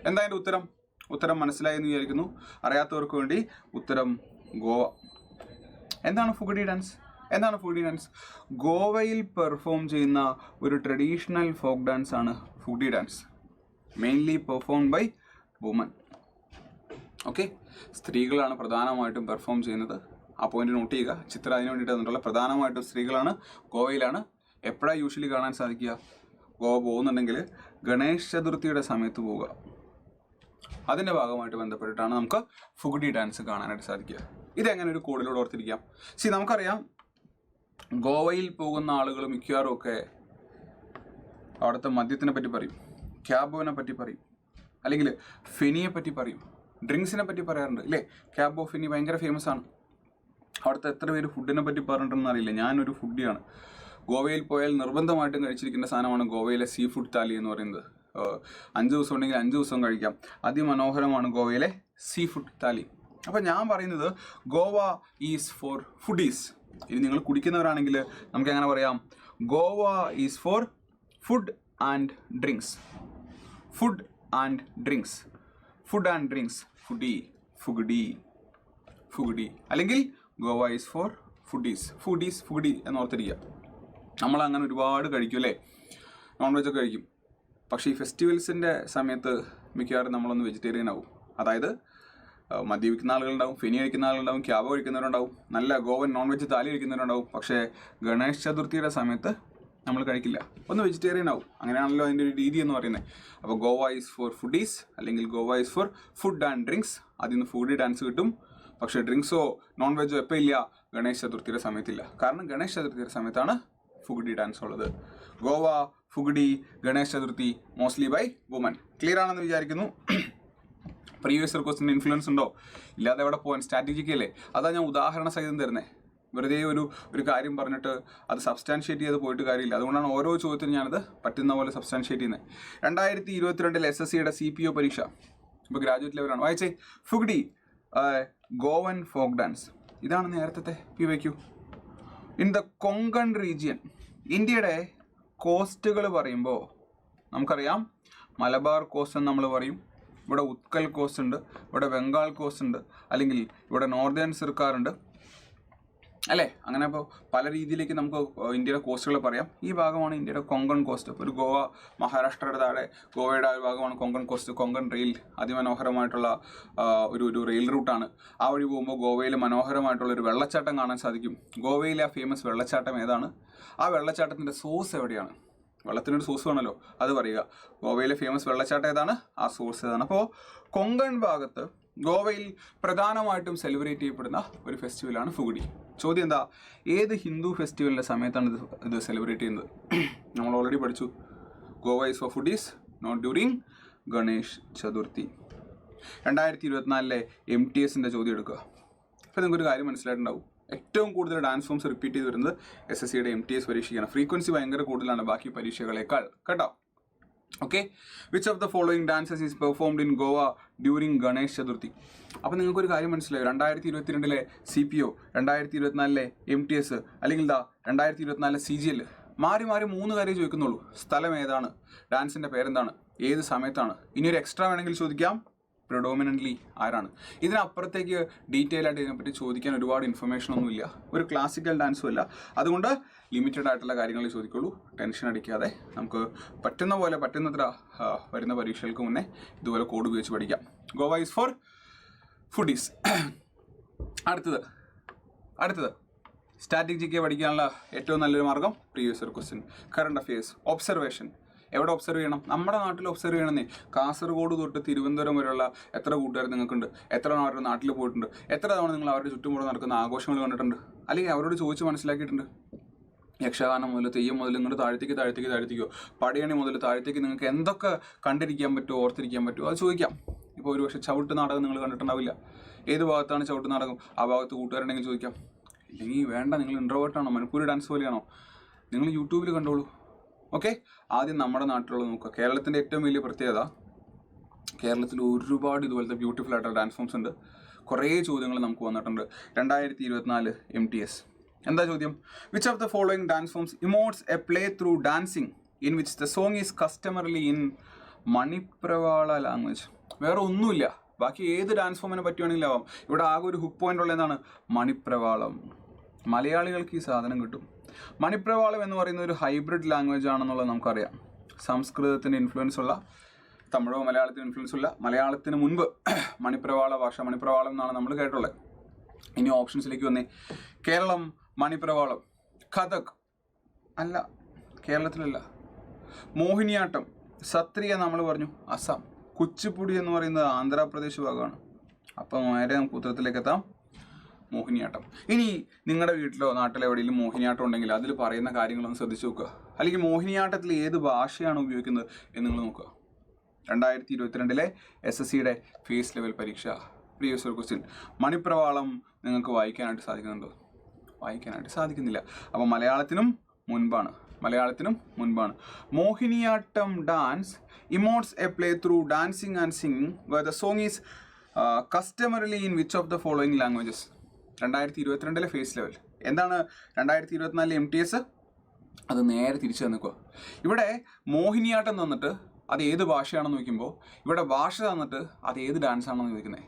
എന്താ അതിൻ്റെ ഉത്തരം മനസ്സിലായി എന്ന് വിചാരിക്കുന്നു. അറിയാത്തവർക്ക് വേണ്ടി ഉത്തരം ഗോവ. എന്താണ് ഫുഗ്ഡി ഡാൻസ്? ഗോവയിൽ പെർഫോം ചെയ്യുന്ന ഒരു ട്രഡീഷണൽ ഫോക്ക് ഡാൻസ് ആണ് Fugdi dance. Mainly perform by woman. Okay, സ്ത്രീകളാണ് പ്രധാനമായിട്ടും പെർഫോം ചെയ്യുന്നത്. ആ പോയിന്റ് നോട്ട് ചെയ്യുക. ചിത്രം അതിന് വേണ്ടിയിട്ട് തന്നിട്ടുള്ള പ്രധാനമായിട്ടും സ്ത്രീകളാണ്. ഗോവയിലാണ്. എപ്പോഴാണ് യൂഷ്വലി കാണാൻ സാധിക്കുക? ഗോവ പോകുന്നുണ്ടെങ്കിൽ ഗണേശ ചതുർത്ഥിയുടെ സമയത്ത് പോവുക. അതിൻ്റെ ഭാഗമായിട്ട് ബന്ധപ്പെട്ടിട്ടാണ് നമുക്ക് ഫുഗ്ഡി ഡാൻസ് കാണാനായിട്ട് സാധിക്കുക. ഇതെങ്ങനെ ഒരു കോഡിലൂടെ ഓർത്തിരിക്കാം? നമുക്കറിയാം, ഗോവയിൽ പോകുന്ന ആളുകൾ മിക്കവാറും ഒക്കെ അവിടുത്തെ മദ്യത്തിനെ പറ്റി പറയും, ക്യാബോനെ പറ്റി പറയും, അല്ലെങ്കിൽ ഫെനിയെ പറ്റി പറയും, ഡ്രിങ്ക്സിനെ പറ്റി പറയാറുണ്ട് ഇല്ലേ? ക്യാബോ, ഫെനി ഭയങ്കര ഫേമസ് ആണ്. അവിടുത്തെ എത്ര പേര് ഫുഡിനെ പറ്റി പറഞ്ഞിട്ടുണ്ടെന്ന് അറിയില്ല. ഞാനൊരു ഫുഡിയാണ്. ഗോവയിൽ പോയാൽ നിർബന്ധമായിട്ടും കഴിച്ചിരിക്കേണ്ട സാധനമാണ് ഗോവയിലെ സീ ഫുഡ് താലി എന്ന് പറയുന്നത്. 5 ദിവസം ഉണ്ടെങ്കിൽ 5 ദിവസം കഴിക്കാം. അതിമനോഹരമാണ് ഗോവയിലെ സീ ഫുഡ് താലി. അപ്പോൾ ഞാൻ പറയുന്നത് ഗോവ ഈസ് ഫോർ ഫുഡീസ്. ഇനി നിങ്ങൾ കുടിക്കുന്നവരാണെങ്കിൽ നമുക്ക് എങ്ങനെ പറയാം? Goa is for food and drinks. Food and drinks. Fugdi. അല്ലെങ്കിൽ ഗോവ ഈസ് ഫോർ ഫുഡീസ് എന്നോർത്തിരിക്കുക. നമ്മളങ്ങനെ ഒരുപാട് കഴിക്കും അല്ലേ? നോൺ വെജൊക്കെ കഴിക്കും. പക്ഷേ ഈ ഫെസ്റ്റിവൽസിൻ്റെ സമയത്ത് മിക്കവാറും നമ്മളൊന്ന് വെജിറ്റേറിയൻ ആവും. അതായത് മദ്യപിക്കുന്ന ആളുകളുണ്ടാവും, ഫെനി കഴിക്കുന്ന ആളുകളുണ്ടാവും, ക്യാബ് കഴിക്കുന്നവരുണ്ടാവും, നല്ല ഗോവൻ നോൺ വെജ് താലി കഴിക്കുന്നവരുണ്ടാവും. പക്ഷേ ഗണേശ ചതുർത്ഥിയുടെ സമയത്ത് നമ്മൾ കഴിക്കില്ല, ഒന്ന് വെജിറ്റേറിയൻ ആവും. അങ്ങനെയാണല്ലോ അതിൻ്റെ ഒരു രീതി എന്ന് പറയുന്നത്. അപ്പോൾ ഗോവ ഈസ് ഫോർ ഫുഡീസ് അല്ലെങ്കിൽ Goa is for food and drinks. അതിൽ നിന്ന് ഫുഡി ഡാൻസ് കിട്ടും. പക്ഷേ ഡ്രിങ്ക്സോ നോൺ വെജോ എപ്പോൾ ഇല്ല? ഗണേശ ചതുർത്ഥിയുടെ സമയത്തില്ല. കാരണം ഗണേശ ചതുർത്ഥിയുടെ സമയത്താണ് ഫുഗ്ഡി ഡാൻസ് ഉള്ളത്. Goa, Fugdi, Ganesha Chaturthi mostly by woman. Clear ആണെന്ന് വിചാരിക്കുന്നു. പ്രീവിയസ് ഇയർ ക്വസ്റ്റിൻ്റെ ഇൻഫ്ലുവൻസ് ഉണ്ടോ? ഇല്ലാതെ എവിടെ പോകാൻ? സ്ട്രാറ്റജിക്ക് അല്ലേ? അതാ ഞാൻ ഉദാഹരണ സഹിതം തരുന്നത്. വെറുതെ ഒരു കാര്യം പറഞ്ഞിട്ട് അത് സബ്സ്റ്റാൻഷിയേറ്റ് ചെയ്ത് പോയിട്ട് കാര്യമില്ല. അതുകൊണ്ടാണ് ഓരോ ചോദ്യത്തിനും ഞാനത് പറ്റുന്ന പോലെ സബ്സ്റ്റാൻഷിയേറ്റ് ചെയ്യുന്നത്. 2022 SSCയുടെ CPO പരീക്ഷ, ഇപ്പോൾ ഗ്രാജുവേറ്റ് ലെവലാണ്. വായിച്ചേ, ഫുഗ്ഡി ഗോവൻ ഫോക്ക് ഡാൻസ്. ഇതാണ് നേരത്തെ PYQ. In the Konkan region. ഇന്ത്യയുടെ കോസ്റ്റുകൾ പറയുമ്പോൾ നമുക്കറിയാം, മലബാർ കോസ്റ്റ് എന്ന് നമ്മൾ പറയും, ഇവിടെ ഉത്കൽ കോസ്റ്റ് ഉണ്ട്, ഇവിടെ ബംഗാൾ കോസ്റ്റ് ഉണ്ട്, അല്ലെങ്കിൽ ഇവിടെ നോർത്തേൺ സിർക്കാർ ഉണ്ട്, അല്ലേ? അങ്ങനെ അപ്പോൾ പല രീതിയിലേക്ക് നമുക്ക് ഇന്ത്യയുടെ കോസ്റ്റുകൾ പറയാം. ഈ ഭാഗമാണ് ഇന്ത്യയുടെ കൊങ്കൺ കോസ്റ്റ്. ഒരു ഗോവ, മഹാരാഷ്ട്രയുടെ താഴെ ഗോവയുടെ ആ ഒരു ഭാഗമാണ് കൊങ്കൺ കോസ്റ്റ്. കൊങ്കൺ റെയിൽ അതിമനോഹരമായിട്ടുള്ള ഒരു റെയിൽ റൂട്ടാണ്. ആ വഴി പോകുമ്പോൾ ഗോവയിൽ മനോഹരമായിട്ടുള്ള ഒരു വെള്ളച്ചാട്ടം കാണാൻ സാധിക്കും. ഗോവയിലെ ആ ഫേമസ് വെള്ളച്ചാട്ടം ഏതാണ്? ആ വെള്ളച്ചാട്ടത്തിൻ്റെ സോഴ്സ് എവിടെയാണ്? വെള്ളത്തിനൊരു സോഴ്സ് വേണമല്ലോ, അത് പറയുക. ഗോവയിലെ ഫേമസ് വെള്ളച്ചാട്ടം ഏതാണ്? ആ സോഴ്സ് ഏതാണ്? അപ്പോൾ കൊങ്കൺ ഭാഗത്ത് ഗോവയിൽ പ്രധാനമായിട്ടും സെലിബ്രേറ്റ് ചെയ്യപ്പെടുന്ന ഒരു ഫെസ്റ്റിവലാണ് ഫുഗഡി. ചോദ്യം എന്താ? ഏത് ഹിന്ദു ഫെസ്റ്റിവലിൻ്റെ സമയത്താണ് ഇത് സെലിബ്രേറ്റ് ചെയ്യുന്നത്? നമ്മൾ ഓൾറെഡി പഠിച്ചു. Goa is for foodies, not during Ganesh Chaturthi. 2024 MTSൻ്റെ ചോദ്യം എടുക്കുക. അപ്പോൾ നിങ്ങൾക്കൊരു കാര്യം മനസ്സിലായിട്ടുണ്ടാവും. ഏറ്റവും കൂടുതൽ ഡാൻസ് ഫോംസ് റിപ്പീറ്റ് ചെയ്ത് വരുന്നത് SSCയുടെ MTS പരീക്ഷയ്ക്കാണ്. ഫ്രീക്വൻസി ഭയങ്കര കൂടുതലാണ് ബാക്കി പരീക്ഷകളേക്കാൾ, കേട്ടോ. Okay, which of the following dances is performed in Goa during Ganesh Chaturthi? അപ്പോൾ നിങ്ങൾക്കൊരു കാര്യം മനസ്സിലായി. 2022 CPO, 2024 MTS, അല്ലെങ്കിൽ 2024 CGL, മാറി 3 കാര്യം ചോദിക്കുന്നുള്ളൂ. സ്ഥലം ഏതാണ്? ഡാൻസിൻ്റെ പേരെന്താണ്? ഏത് സമയത്താണ്? ഇനിയൊരു എക്സ്ട്രാ വേണമെങ്കിൽ ചോദിക്കാം, പ്രിഡോമിനൻ്റ്ലി ആരാണ്? ഇതിനപ്പുറത്തേക്ക് ഡീറ്റെയിൽ ആയിട്ട് ഇതിനെപ്പറ്റി ചോദിക്കാൻ ഒരുപാട് ഇൻഫർമേഷൻ ഒന്നുമില്ല. ഒരു ക്ലാസിക്കൽ ഡാൻസും അല്ല. അതുകൊണ്ട് ലിമിറ്റഡ് ആയിട്ടുള്ള കാര്യങ്ങൾ ചോദിക്കുള്ളൂ. ടെൻഷൻ അടിക്കാതെ നമുക്ക് പറ്റുന്നത്ര വരുന്ന പരീക്ഷകൾക്ക് മുന്നേ ഇതുപോലെ കോഡ് ഉപയോഗിച്ച് പഠിക്കാം. Goa is for foodies. അടുത്തത് സ്റ്റാറ്റിക് GK പഠിക്കാനുള്ള ഏറ്റവും നല്ലൊരു മാർഗം previous year question, current affairs, observation. എവിടെ ഒബ്സർവ് ചെയ്യണം? നമ്മുടെ നാട്ടിൽ ഒബ്സർവ് ചെയ്യണമെന്നേ. കാസർഗോഡ് തൊട്ട് തിരുവനന്തപുരം വരെയുള്ള എത്ര കൂട്ടുകാർ നിങ്ങൾക്കുണ്ട്? എത്ര തവണ അവരുടെ നാട്ടിൽ പോയിട്ടുണ്ട്? എത്ര തവണ നിങ്ങൾ അവരുടെ ചുറ്റുമുള്ള നടക്കുന്ന ആഘോഷങ്ങൾ കണ്ടിട്ടുണ്ട്? അല്ലെങ്കിൽ അവരോട് ചോദിച്ച് മനസ്സിലാക്കിയിട്ടുണ്ട്? യക്ഷഗാനം മുതൽ തെയ്യം മുതൽ ഇങ്ങോട്ട് താഴത്തേക്കോ പടയണി മുതൽ താഴത്തേക്ക് നിങ്ങൾക്ക് എന്തൊക്കെ കണ്ടിരിക്കാൻ പറ്റുമോ, ഓർത്തിരിക്കാൻ പറ്റുമോ, അത് ചോദിക്കാം. ഇപ്പോൾ ഒരുപക്ഷെ ചവിട്ട് നാടകം നിങ്ങൾ കണ്ടിട്ടുണ്ടാവില്ല. ഏത് ഭാഗത്താണ് ചവിട്ട് നാടകം? ആ ഭാഗത്ത് കൂട്ടുകാരുണ്ടെങ്കിൽ ചോദിക്കാം. ഇല്ലെങ്കിൽ വേണ്ട, നിങ്ങൾ ഇൻട്രോവേർട്ടാണോ, മണിപ്പൂരി ഡാൻസ് പോലെയാണോ, നിങ്ങൾ യൂട്യൂബിൽ കണ്ടോളൂ. ഓക്കെ, ആദ്യം നമ്മുടെ നാട്ടിലുള്ള നോക്കുക. കേരളത്തിൻ്റെ ഏറ്റവും വലിയ പ്രത്യേകത, കേരളത്തിൽ ഒരുപാട് ഇതുപോലത്തെ ബ്യൂട്ടിഫുൾ ആയിട്ടുള്ള ഡാൻസ് ഫോംസ് ഉണ്ട്. കുറേ ചോദ്യങ്ങൾ നമുക്ക് വന്നിട്ടുണ്ട്. 2024 MTS. എന്താ ചോദ്യം? Which of the following dance forms emotes a play through dancing in which the song is customarily in Manipravala language? വേറെ ഒന്നുമില്ല. ബാക്കി ഏത് ഡാൻസ് ഫോമിനെ പറ്റുവാണെങ്കിലും ആവാം. ഇവിടെ ആകെ ഒരു ഹുക്ക് പോയിന്റ് ഉള്ള എന്താണ്? മണിപ്രവാളം. മലയാളികൾക്ക് ഈ സാധനം കിട്ടും. മണിപ്രവാളം എന്ന് പറയുന്ന ഒരു ഹൈബ്രിഡ് ലാംഗ്വേജ് ആണെന്നുള്ളത് നമുക്കറിയാം. സംസ്കൃതത്തിന് ഇൻഫ്ലുവൻസ് ഉള്ള, തമിഴോ മലയാളത്തിന് ഇൻഫ്ലുവൻസ് ഉള്ള, മലയാളത്തിന് മുൻപ് മണിപ്രവാള ഭാഷ, മണിപ്രവാളം എന്നാണ് നമ്മൾ കേട്ടുള്ളത്. ഇനി ഓപ്ഷൻസിലേക്ക് വന്നേ. കേരളം മണിപ്രവാളം. കഥക് അല്ല, കേരളത്തിലല്ല. മോഹിനിയാട്ടം, സത്രിയ നമ്മൾ പറഞ്ഞു അസം. കുച്ചിപ്പുടി എന്ന് പറയുന്നത് ആന്ധ്രാപ്രദേശ് ഭാഗമാണ്. അപ്പം നേരെ നമുക്ക് ഉത്തരത്തിലേക്ക് എത്താം, മോഹിനിയാട്ടം. ഇനി നിങ്ങളുടെ വീട്ടിലോ നാട്ടിലോ എവിടെയെങ്കിലും മോഹിനിയാട്ടം ഉണ്ടെങ്കിൽ അതിൽ പറയുന്ന കാര്യങ്ങളൊന്ന് ശ്രദ്ധിച്ചു നോക്കുക. അല്ലെങ്കിൽ മോഹിനിയാട്ടത്തിൽ ഏത് ഭാഷയാണ് ഉപയോഗിക്കുന്നത് എന്ന് നിങ്ങൾ നോക്കുക. 2022 SSCയുടെ ഫേസ് ലെവൽ പരീക്ഷ പ്രീവിയസ് ഇയർ ക്വസ്റ്റ്യൻ. മണിപ്രവാളം നിങ്ങൾക്ക് വായിക്കാനായിട്ട് സാധിക്കുന്നുണ്ടോ? വായിക്കാനായിട്ട് സാധിക്കുന്നില്ല. അപ്പോൾ മലയാളത്തിനും മുൻപാണ്. Mohiniyattam dance emotes a play through dancing and singing where the song is customarily in which of the following languages? 2022 phase level. എന്താണ് 2024 MTS? അത് നേരെ തിരിച്ചു തന്നിക്കുക. ഇവിടെ മോഹിനിയാട്ടം തന്നിട്ട് അത് ഏത് ഭാഷയാണെന്ന് ചോദിക്കുമ്പോൾ ഇവിടെ ഭാഷ തന്നിട്ട് അത് ഏത് ഡാൻസ് ആണെന്ന് ചോദിക്കുന്നത്.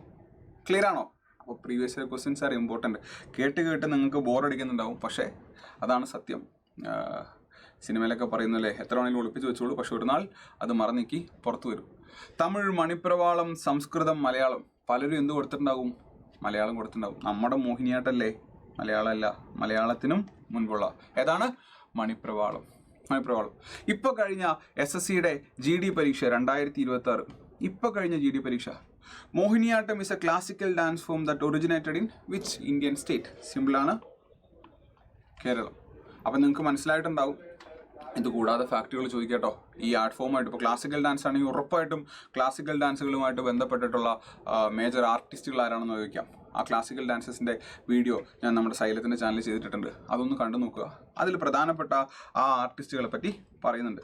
ക്ലിയർ ആണോ? അപ്പോൾ previous year questions are important. കേട്ട് നിങ്ങൾക്ക് ബോറടിക്കുന്നുണ്ടാവും, പക്ഷേ അതാണ് സത്യം. സിനിമയിലൊക്കെ പറയുന്നല്ലേ, എത്ര വേണമെങ്കിലും ഒളിപ്പിച്ച് വെച്ചോളൂ, പക്ഷെ ഒരു നാൾ അത് മറന്നേക്കി പുറത്തു വരും. തമിഴ്, മണിപ്രവാളം, സംസ്കൃതം, മലയാളം. പലരും എന്ത് കൊടുത്തിട്ടുണ്ടാവും? മലയാളം കൊടുത്തിട്ടുണ്ടാവും. നമ്മുടെ മോഹിനിയാട്ടല്ലേ, മലയാളമല്ല. മലയാളത്തിനും മുൻപുള്ള ഏതാണ്? മണിപ്രവാളം. ഇപ്പോൾ കഴിഞ്ഞ SSCയുടെ GD പരീക്ഷ 2026, ഇപ്പോൾ കഴിഞ്ഞ GD പരീക്ഷ. Mohiniyattam is A classical dance form that originated in which Indian state? സിമ്പിളാണ്, കേരളം. അപ്പം നിങ്ങൾക്ക് മനസ്സിലായിട്ടുണ്ടാവും. ഇത് കൂടാതെ ഫാക്റ്റുകൾ ചോദിക്കാട്ടോ. ഈ ആർട്ട് ഫോമായിട്ട് ഇപ്പോൾ ക്ലാസിക്കൽ ഡാൻസ് ആണെങ്കിൽ ഉറപ്പായിട്ടും ക്ലാസിക്കൽ ഡാൻസുകളുമായിട്ട് ബന്ധപ്പെട്ടിട്ടുള്ള മേജർ ആർട്ടിസ്റ്റുകൾ ആരാണെന്ന് ചോദിക്കാം. ആ ക്ലാസിക്കൽ ഡാൻസസിൻ്റെ വീഡിയോ ഞാൻ നമ്മുടെ സൈലത്തിൻ്റെ ചാനലിൽ ചെയ്തിട്ടുണ്ട്. അതൊന്ന് കണ്ടു നോക്കുക. അതിൽ പ്രധാനപ്പെട്ട ആ ആർട്ടിസ്റ്റുകളെ പറ്റി പറയുന്നുണ്ട്.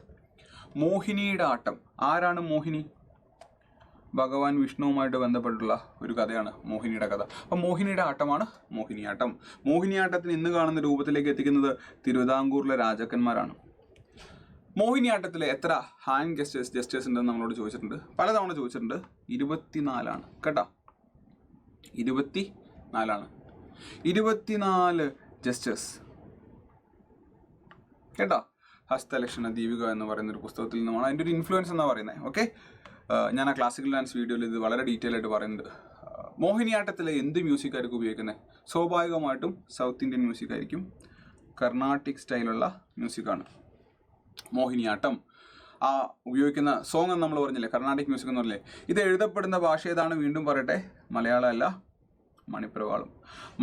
മോഹിനിയുടെ ആട്ടം. ആരാണ് മോഹിനി? ഭഗവാൻ വിഷ്ണുവുമായിട്ട് ബന്ധപ്പെട്ടുള്ള ഒരു കഥയാണ് മോഹിനിയുടെ കഥ. അപ്പം മോഹിനിയുടെ ആട്ടമാണ് മോഹിനിയാട്ടം. മോഹിനിയാട്ടത്തിന് ഇന്ന് കാണുന്ന രൂപത്തിലേക്ക് എത്തിക്കുന്നത് തിരുവിതാംകൂറിലെ രാജാക്കന്മാരാണ്. മോഹിനിയാട്ടത്തിൽ എത്ര ഹാൻഡ് ജസ്റ്റേഴ്സ് ഉണ്ടെന്ന് നമ്മളോട് ചോദിച്ചിട്ടുണ്ട്, പലതവണ ചോദിച്ചിട്ടുണ്ട്. 24 കേട്ടോ, 24. 24 ജസ്റ്റേഴ്സ്. കേട്ടോ, ഹസ്തലക്ഷണ ദീപിക എന്ന് പറയുന്ന ഒരു പുസ്തകത്തിൽ നിന്നുമാണ് അതിൻ്റെ ഒരു ഇൻഫ്ലുവൻസ് എന്നാണ് പറയുന്നത്. ഓക്കെ, ഞാൻ ആ ക്ലാസിക്കൽ ഡാൻസ് വീഡിയോയിൽ ഇത് വളരെ ഡീറ്റെയിൽ ആയിട്ട് പറയുന്നുണ്ട്. മോഹിനിയാട്ടത്തിൽ എന്ത് മ്യൂസിക് ആയിരിക്കും ഉപയോഗിക്കുന്നത്? സ്വാഭാവികമായിട്ടും സൗത്ത് ഇന്ത്യൻ മ്യൂസിക് ആയിരിക്കും, കർണാട്ടിക് സ്റ്റൈലുള്ള മ്യൂസിക്കാണ് മോഹിനിയാട്ടം. ആ ഉപയോഗിക്കുന്ന സോങ് എന്ന് നമ്മൾ പറഞ്ഞില്ലേ, കർണാട്ടിക് മ്യൂസിക് എന്ന് പറഞ്ഞില്ലേ. ഇത് എഴുതപ്പെടുന്ന ഭാഷ ഏതാണ്? വീണ്ടും പറയട്ടെ, മലയാളം അല്ല, മണിപ്രവാളം.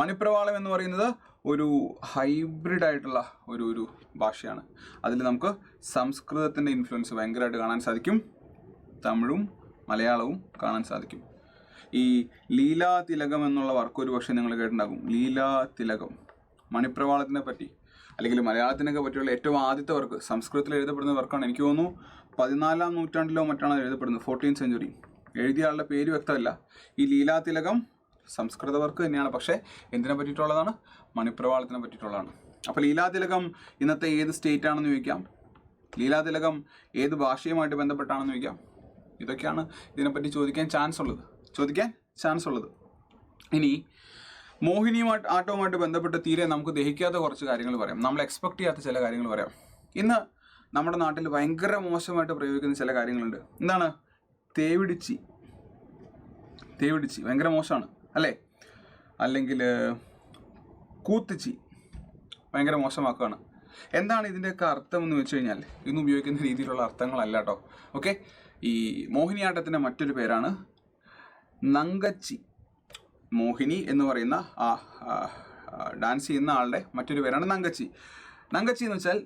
മണിപ്രവാളം എന്ന് പറയുന്നത് ഒരു ഹൈബ്രിഡ് ആയിട്ടുള്ള ഒരു ഭാഷയാണ്. അതിൽ നമുക്ക് സംസ്കൃതത്തിൻ്റെ ഇൻഫ്ലുവൻസ് ഭയങ്കരമായിട്ട് കാണാൻ സാധിക്കും, തമിഴും മലയാളവും കാണാൻ സാധിക്കും. ഈ ലീലാ തിലകം എന്നുള്ള വർക്ക് ഒരു പക്ഷേ നിങ്ങൾ കേട്ടിട്ടുണ്ടാകും. ലീലാ തിലകം മണിപ്രവാളത്തിനെ പറ്റി അല്ലെങ്കിൽ മലയാളത്തിനൊക്കെ പറ്റിയുള്ള ഏറ്റവും ആദ്യത്തെ വർക്ക് സംസ്കൃതത്തിൽ എഴുതപ്പെടുന്ന വർക്കാണ്. എനിക്ക് തോന്നുന്നു 14ാം നൂറ്റാണ്ടിലോ മറ്റാണ് എഴുതപ്പെടുന്നത്, 14th century. എഴുതിയ ആളുടെ പേര് വ്യക്തമല്ല. ഈ ലീലാ തിലകം സംസ്കൃത വർക്ക് തന്നെയാണ്, പക്ഷേ എന്തിനെ പറ്റിയിട്ടുള്ളതാണ്? മണിപ്രവാളത്തിനെ പറ്റിയിട്ടുള്ളതാണ്. അപ്പോൾ ലീലാ തിലകം ഇന്നത്തെ ഏത് സ്റ്റേറ്റ് ആണെന്ന് ചോദിക്കാം, ലീലാ തിലകം ഏത് ഭാഷയുമായിട്ട് ബന്ധപ്പെട്ടാണെന്ന് ചോദിക്കാം. ഇതൊക്കെയാണ് ഇതിനെപ്പറ്റി ചോദിക്കാൻ ചാൻസ് ഉള്ളത്. ഇനി ആട്ടവുമായിട്ട് ബന്ധപ്പെട്ട് തീരെ നമുക്ക് ദഹിക്കാത്ത കുറച്ച് കാര്യങ്ങൾ പറയാം, നമ്മൾ എക്സ്പെക്ട് ചെയ്യാത്ത ചില കാര്യങ്ങൾ പറയാം. ഇന്ന് നമ്മുടെ നാട്ടിൽ ഭയങ്കര മോശമായിട്ട് പ്രയോഗിക്കുന്ന ചില കാര്യങ്ങളുണ്ട്. എന്താണ്? തേവിടിച്ചി ഭയങ്കര മോശമാണ് അല്ലേ? അല്ലെങ്കിൽ കൂത്തിച്ചി ഭയങ്കര മോശമാക്കുകയാണ്. എന്താണ് ഇതിൻ്റെയൊക്കെ അർത്ഥം എന്ന് വെച്ച് കഴിഞ്ഞാൽ ഇന്ന് ഉപയോഗിക്കുന്ന രീതിയിലുള്ള അർത്ഥങ്ങളല്ല കേട്ടോ. ഓക്കെ, ഈ മോഹിനിയാട്ടത്തിൻ്റെ മറ്റൊരു പേരാണ് നങ്കച്ചി. മോഹിനി എന്ന് പറയുന്ന ആ ഡാൻസ് ചെയ്യുന്ന ആളുടെ മറ്റൊരു പേരാണ് നങ്കച്ചി. നങ്കച്ചി എന്ന് വെച്ചാൽ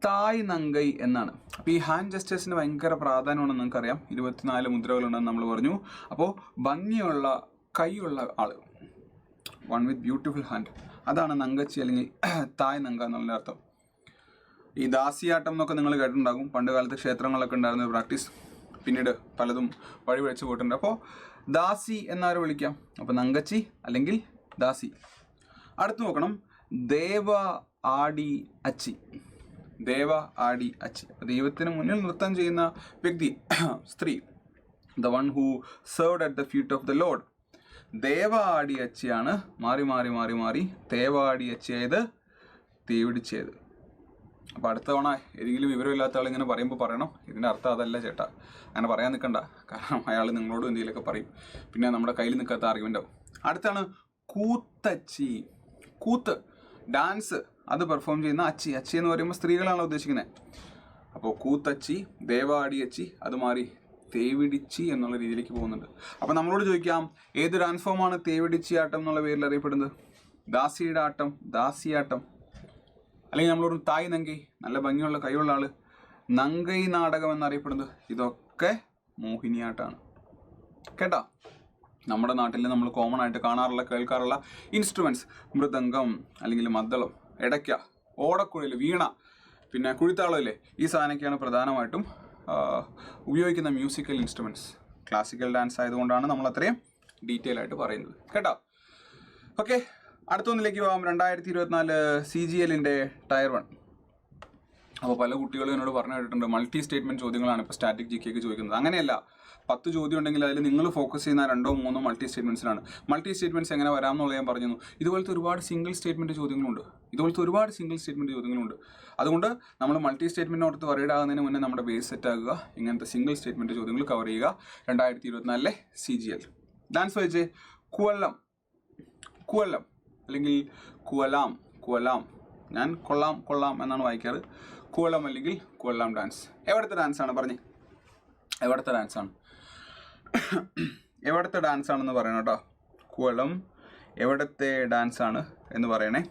തായ് നങ്കൈ എന്നാണ്. അപ്പോൾ ഈ ഹാൻഡ് ജസ്റ്റേഴ്സിന് ഭയങ്കര പ്രാധാന്യമാണെന്ന് നിങ്ങൾക്കറിയാം. 24 മുദ്രകളുണ്ടെന്ന് നമ്മൾ പറഞ്ഞു. അപ്പോൾ ഭംഗിയുള്ള കൈയുള്ള ആള്, വൺ വിത്ത് ബ്യൂട്ടിഫുൾ ഹാൻഡ്, അതാണ് നങ്കച്ചി അല്ലെങ്കിൽ തായ് നങ്ക എന്നുള്ള അർത്ഥം. ഈ ദാസിയാട്ടം എന്നൊക്കെ നിങ്ങൾ കേട്ടിട്ടുണ്ടാകും. പണ്ട് കാലത്ത് ക്ഷേത്രങ്ങളിലൊക്കെ ഉണ്ടായിരുന്ന പ്രാക്ടീസ്, പിന്നീട് പലതും വഴിവെച്ച് പോയിട്ടുണ്ട്. അപ്പോൾ ദാസി എന്നാരും വിളിക്കാം. അപ്പോൾ നങ്കച്ചി അല്ലെങ്കിൽ ദാസി. അടുത്ത് നോക്കണം, ദേവ ആടി അച്ചി. അപ്പോൾ ദൈവത്തിന് മുന്നിൽ നൃത്തം ചെയ്യുന്ന വ്യക്തി, സ്ത്രീ, the one who served at the feet of the lord. ദേവ ആടി അച്ചിയാണ് മാറി തേവാടി അച്ചിയായത്, തേവിടിച്ചത്. അപ്പോൾ അടുത്ത തവണ ഏതെങ്കിലും വിവരമില്ലാത്ത ആൾ ഇങ്ങനെ പറയുമ്പോൾ പറയണം, ഇതിൻ്റെ അർത്ഥം അതല്ല ചേട്ടാ, അങ്ങനെ പറയാൻ നിൽക്കണ്ട, കാരണം അയാൾ നിങ്ങളോട് എന്തെങ്കിലുമൊക്കെ പറയും, പിന്നെ നമ്മുടെ കയ്യിൽ നിൽക്കാത്ത ആർഗ്യുമെൻ്റ് ആവും. അടുത്താണ് കൂത്തച്ചി. കൂത്ത് ഡാൻസ് അത് പെർഫോം ചെയ്യുന്ന അച്ചി എന്ന് പറയുമ്പോൾ സ്ത്രീകളാണ് ഉദ്ദേശിക്കുന്നത്. അപ്പോൾ കൂത്തച്ചി, ദേവാടി അച്ചി, അത് മാറി തേവിടിച്ചി എന്നുള്ള രീതിയിലേക്ക് പോകുന്നുണ്ട്. അപ്പോൾ നമ്മളോട് ചോദിക്കാം, ഏത് ഡാൻസ് ഫോമാണ് തേവിടിച്ചി ആട്ടം എന്നുള്ള പേരിൽ അറിയപ്പെടുന്നത്? ദാസിയുടെ ആട്ടം, ദാസിയാട്ടം, അല്ലെങ്കിൽ നമ്മളോട് തായ് നങ്കൈ, നല്ല ഭംഗിയുള്ള കൈയുള്ള ആള്, നങ്കൈ നാടകം എന്നറിയപ്പെടുന്നത്. ഇതൊക്കെ മോഹിനിയാട്ടാണ് കേട്ടോ. നമ്മുടെ നാട്ടിൽ നമ്മൾ കോമൺ ആയിട്ട് കേൾക്കാറുള്ള ഇൻസ്ട്രുമെൻറ്റ്സ്, മൃദംഗം അല്ലെങ്കിൽ മദ്ദളം, എടയ്ക്ക, ഓടക്കുഴൽ, വീണ, പിന്നെ കുഴിത്താളമില്ലേ, ഈ സാധനമൊക്കെയാണ് പ്രധാനമായിട്ടും ഉപയോഗിക്കുന്ന മ്യൂസിക്കൽ ഇൻസ്ട്രുമെൻറ്റ്സ്. ക്ലാസിക്കൽ ഡാൻസ് ആയതുകൊണ്ടാണ് നമ്മൾ അത്രയും ഡീറ്റെയിൽ ആയിട്ട് പറയുന്നത് കേട്ടോ. ഓക്കെ, അടുത്തൊന്നിലേക്ക് പോകാം. 2024 CGL ടയർ 1. അപ്പോൾ പല കുട്ടികളും എന്നോട് പറഞ്ഞു കേട്ടിട്ടുണ്ട്, മൾട്ടി സ്റ്റേറ്റ്മെൻറ്റ് ചോദ്യങ്ങളാണ് ഇപ്പോൾ സ്റ്റാറ്റിക് GK ചോദിക്കുന്നത്. അങ്ങനെയല്ല, 10 ചോദ്യം ഉണ്ടെങ്കിൽ അതിൽ നിങ്ങൾ ഫോക്കസ് ചെയ്യുന്ന 2 or 3 മൾട്ടി സ്റ്റേറ്റ്മെൻറ്റ്സിലാണ്. മൾട്ടി സ്റ്റേറ്റ്മെൻറ്റ്സ് എങ്ങനെ വരാമെന്നുള്ളത് ഞാൻ പറഞ്ഞു. ഇതുപോലത്തെ ഒരുപാട് സിംഗിൾ സ്റ്റേറ്റ്മെൻറ്റ് ചോദ്യങ്ങളുണ്ട്. അതുകൊണ്ട് നമ്മൾ മൾട്ടി സ്റ്റേറ്റ്മെൻറ്റ് ഓർത്ത് വറീഡ് ആകുന്നതിന് മുന്നേ നമ്മുടെ ബേസ് സെറ്റ് ആകുക. ഇങ്ങനത്തെ സിംഗിൾ സ്റ്റേറ്റ്മെൻറ്റ് ചോദ്യങ്ങൾ കവർ ചെയ്യുക. 2024 CGL ഡാൻസ് വെച്ച് കുവല്ലം അല്ലെങ്കിൽ കുവലാം, ഞാൻ കൊള്ളാം എന്നാണ് വായിക്കാറ്. കുവലം അല്ലെങ്കിൽ കുവല്ലാം ഡാൻസ് എവിടുത്തെ ഡാൻസാണ് പറഞ്ഞേ? എവിടുത്തെ ഡാൻസാണെന്ന് പറയണം കേട്ടോ. കുവലം എവിടത്തെ ഡാൻസാണ് എന്ന് പറയണേ.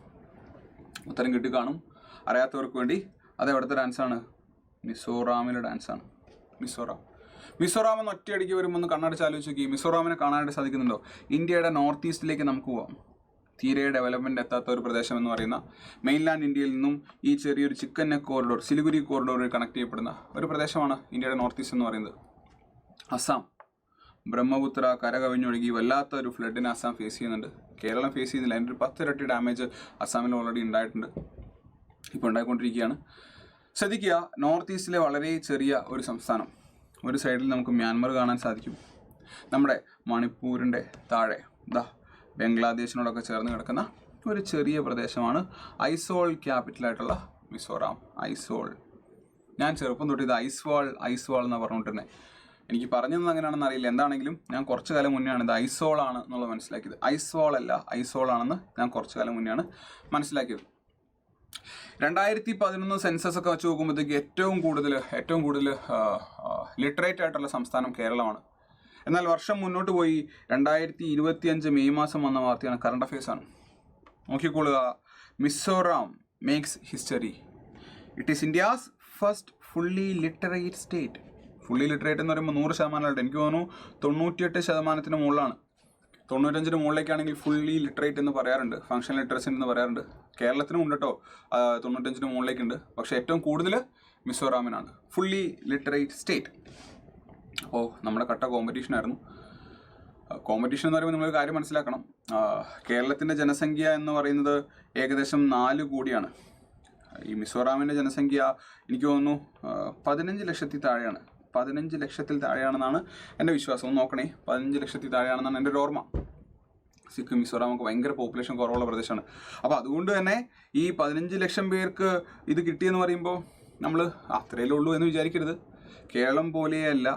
ഉത്തരം കിട്ടി കാണും. അറിയാത്തവർക്ക് വേണ്ടി അത് എവിടുത്തെ ഡാൻസാണ്? മിസോറാമിലെ ഡാൻസാണ്. മിസോറാം എന്ന് ഒറ്റയടിക്ക് വരുമ്പോൾ ഒന്ന് കണ്ണടച്ച് ആലോചിച്ച് നോക്കി. മിസോറാമിനെ കാണാനായിട്ട് സാധിക്കുന്നുണ്ടോ? ഇന്ത്യയുടെ നോർത്ത് ഈസ്റ്റിലേക്ക് നമുക്ക് പോവാം. തീരെ ഡെവലപ്മെൻറ്റ് എത്താത്ത ഒരു പ്രദേശം എന്ന് പറയുന്ന മെയിൻലാൻഡ് ഇന്ത്യയിൽ നിന്നും ഈ ചെറിയൊരു chicken neck corridor, Siliguri corridor connect ചെയ്യപ്പെടുന്ന ഒരു പ്രദേശമാണ് ഇന്ത്യയുടെ നോർത്ത് ഈസ്റ്റ് എന്ന് പറയുന്നത്. അസം, ബ്രഹ്മപുത്ര കരകവിഞ്ഞൊഴുകി വല്ലാത്ത ഒരു ഫ്ലഡിനെ അസം ഫേസ് ചെയ്യുന്നുണ്ട്. കേരളം ഫേസ് ചെയ്യുന്നില്ല. അതിൻ്റെ ഒരു 10 ഇരട്ടി ഡാമേജ് അസാമിൽ ഓൾറെഡി ഉണ്ടായിട്ടുണ്ട്, ഇപ്പോൾ ഉണ്ടായിക്കൊണ്ടിരിക്കുകയാണ്. ശ്രദ്ധിക്കുക, നോർത്ത് ഈസ്റ്റിലെ വളരെ ചെറിയ ഒരു സംസ്ഥാനം. ഒരു സൈഡിൽ നമുക്ക് മ്യാൻമർ കാണാൻ സാധിക്കും. നമ്മുടെ മണിപ്പൂരിൻ്റെ താഴെ ബംഗ്ലാദേശിനോടൊക്കെ ചേർന്ന് കിടക്കുന്ന ഒരു ചെറിയ പ്രദേശമാണ് ഐസോൾ ക്യാപിറ്റലായിട്ടുള്ള മിസോറാം. ഐസോൾ. ഞാൻ ചെറുപ്പം തൊട്ട് ഇത് ഐസ്വാൾ എന്ന് പറഞ്ഞുകൊണ്ടിരുന്നത്. എനിക്ക് പറഞ്ഞത് അങ്ങനെയാണെന്ന് അറിയില്ല. എന്താണെങ്കിലും ഞാൻ കുറച്ചു കാലം മുന്നെയാണ് ഇത് ഐസോൾ ആണ് എന്നുള്ളത് മനസ്സിലാക്കിയത്. ഐസ്വാൾ അല്ല, ഐസോൾ ആണെന്ന് ഞാൻ കുറച്ചു കാലം മുന്നെയാണ് മനസ്സിലാക്കിയത്. 2011 സെൻസസ് ഒക്കെ വെച്ച് നോക്കുമ്പോഴത്തേക്ക് ഏറ്റവും കൂടുതൽ ലിറ്ററേറ്റ് ആയിട്ടുള്ള സംസ്ഥാനം കേരളമാണ്. എന്നാൽ വർഷം മുന്നോട്ട് പോയി 2025 മെയ് മാസം വന്ന വാർത്തയാണ്, കറണ്ട് അഫയേഴ്സ് ആണ്. നോക്കിക്കൊള്ളുക. Mizoram makes history. It is India's first fully literate state. Fully literate എന്ന് പറയുമ്പോൾ 100%. എനിക്ക് തോന്നുന്നു 98% മുകളിലാണ്. 95 മുകളിലേക്കാണെങ്കിൽ ഫുള്ളി ലിറ്ററേറ്റ് എന്ന് പറയാറുണ്ട്, ഫങ്ഷണൽ ലിറ്ററസി എന്ന് പറയാറുണ്ട്. കേരളത്തിനും ഉണ്ട് കേട്ടോ, 95 മുകളിലേക്കുണ്ട്. പക്ഷേ ഏറ്റവും കൂടുതൽ മിസോറാമിനാണ്. Fully literate state. അപ്പോൾ നമ്മുടെ കട്ട കോമ്പറ്റീഷനായിരുന്നു. കോമ്പറ്റീഷൻ എന്ന് പറയുമ്പോൾ നിങ്ങളൊരു കാര്യം മനസ്സിലാക്കണം. കേരളത്തിൻ്റെ ജനസംഖ്യ എന്ന് പറയുന്നത് ഏകദേശം 4 കോടിയാണ്. ഈ മിസോറാമിൻ്റെ ജനസംഖ്യ എനിക്ക് തോന്നുന്നു 15 ലക്ഷത്തിൽ താഴെയാണ്. 15 ലക്ഷത്തിൽ താഴെയാണെന്നാണ് എൻ്റെ വിശ്വാസം. ഒന്ന് നോക്കണേ, 15 ലക്ഷത്തിൽ താഴെയാണെന്നാണ് എൻ്റെ ഒരു ഓർമ്മ. സിക്കിം, മിസോറാമൊക്കെ ഭയങ്കര പോപ്പുലേഷൻ കുറവുള്ള പ്രദേശമാണ്. അപ്പോൾ അതുകൊണ്ട് തന്നെ ഈ 15 ലക്ഷം പേർക്ക് ഇത് കിട്ടിയെന്ന് പറയുമ്പോൾ നമ്മൾ അത്രയല്ലേ ഉള്ളൂ എന്ന് വിചാരിക്കരുത്. കേരളം പോലെയല്ല,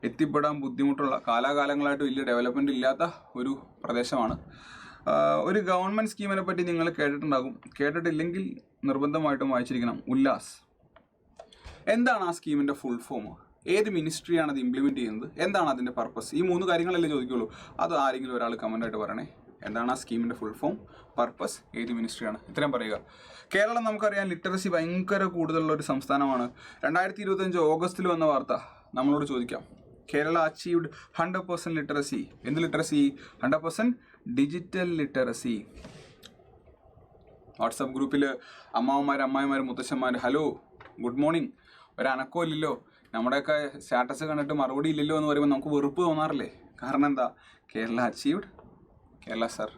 എത്തിപ്പെടാൻ ബുദ്ധിമുട്ടുള്ള, കാലാകാലങ്ങളായിട്ട് വലിയ ഡെവലപ്മെൻറ്റ് ഇല്ലാത്ത ഒരു പ്രദേശമാണ്. ഒരു ഗവൺമെൻറ് സ്കീമിനെ പറ്റി നിങ്ങൾ കേട്ടിട്ടുണ്ടാകും. കേട്ടിട്ടില്ലെങ്കിൽ നിർബന്ധമായിട്ടും വായിച്ചിരിക്കണം. ഉല്ലാസ്. എന്താണ് ആ സ്കീമിൻ്റെ ഫുൾ ഫോം? ഏത് മിനിസ്ട്രിയാണ് അത് ഇംപ്ലിമെൻറ്റ് ചെയ്യുന്നത്? എന്താണ് അതിൻ്റെ പർപ്പസ്? ഈ 3 കാര്യങ്ങളല്ലേ ചോദിക്കുള്ളൂ. അത് ആരെങ്കിലും ഒരാൾ കമൻ്റായിട്ട് പറയണേ. എന്താണ് ആ സ്കീമിൻ്റെ ഫുൾ ഫോം, പർപ്പസ്, ഏത് മിനിസ്ട്രിയാണ്? ഇത്രയും പറയുക. കേരളം നമുക്കറിയാം ലിറ്ററസി ഭയങ്കര കൂടുതലുള്ള ഒരു സംസ്ഥാനമാണ്. 2025 ഓഗസ്റ്റിൽ വന്ന വാർത്ത നമ്മളോട് ചോദിക്കാം. Kerala achieved 100% literacy. എന്ത് ലിറ്ററസി? 100% digital literacy. വാട്സപ്പ് ഗ്രൂപ്പിൽ അമ്മാവന്മാർ, മുത്തശ്ശന്മാർ, ഹലോ, ഗുഡ് മോർണിംഗ്, ഒരനക്കോ ഇല്ലല്ലോ, നമ്മുടെയൊക്കെ സ്റ്റാറ്റസ് കണ്ടിട്ട് മറുപടി ഇല്ലല്ലോ എന്ന് പറയുമ്പോൾ നമുക്ക് വെറുപ്പ് തോന്നാറില്ലേ? കാരണം എന്താ? Kerala achieved, Kerala sir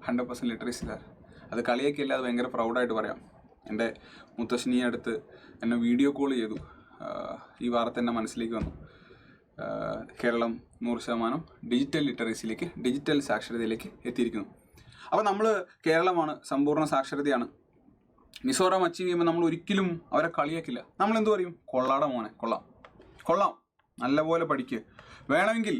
100% literacy sir. അത് കളിയൊക്കെയല്ല, അത് ഭയങ്കര പ്രൗഡായിട്ട് പറയാം. എൻ്റെ മുത്തശ്ശനി അടുത്ത് എന്നെ വീഡിയോ കോൾ ചെയ്തു. ഈ വാർത്ത എൻ്റെ മനസ്സിലേക്ക് വന്നു. കേരളം 100% ഡിജിറ്റൽ ലിറ്ററസിയിലേക്ക്, ഡിജിറ്റൽ സാക്ഷരതയിലേക്ക് എത്തിയിരിക്കുന്നു. അപ്പോൾ നമ്മൾ കേരളമാണ്, സമ്പൂർണ്ണ സാക്ഷരതയാണ്. മിസോറാം അച്ചീവ് ചെയ്യുമ്പോൾ നമ്മൾ ഒരിക്കലും അവരെ കളിയാക്കില്ല. നമ്മൾ എന്ത് പറയും? കൊള്ളാട മോനെ, കൊള്ളാം, നല്ലപോലെ പഠിക്കുക. വേണമെങ്കിൽ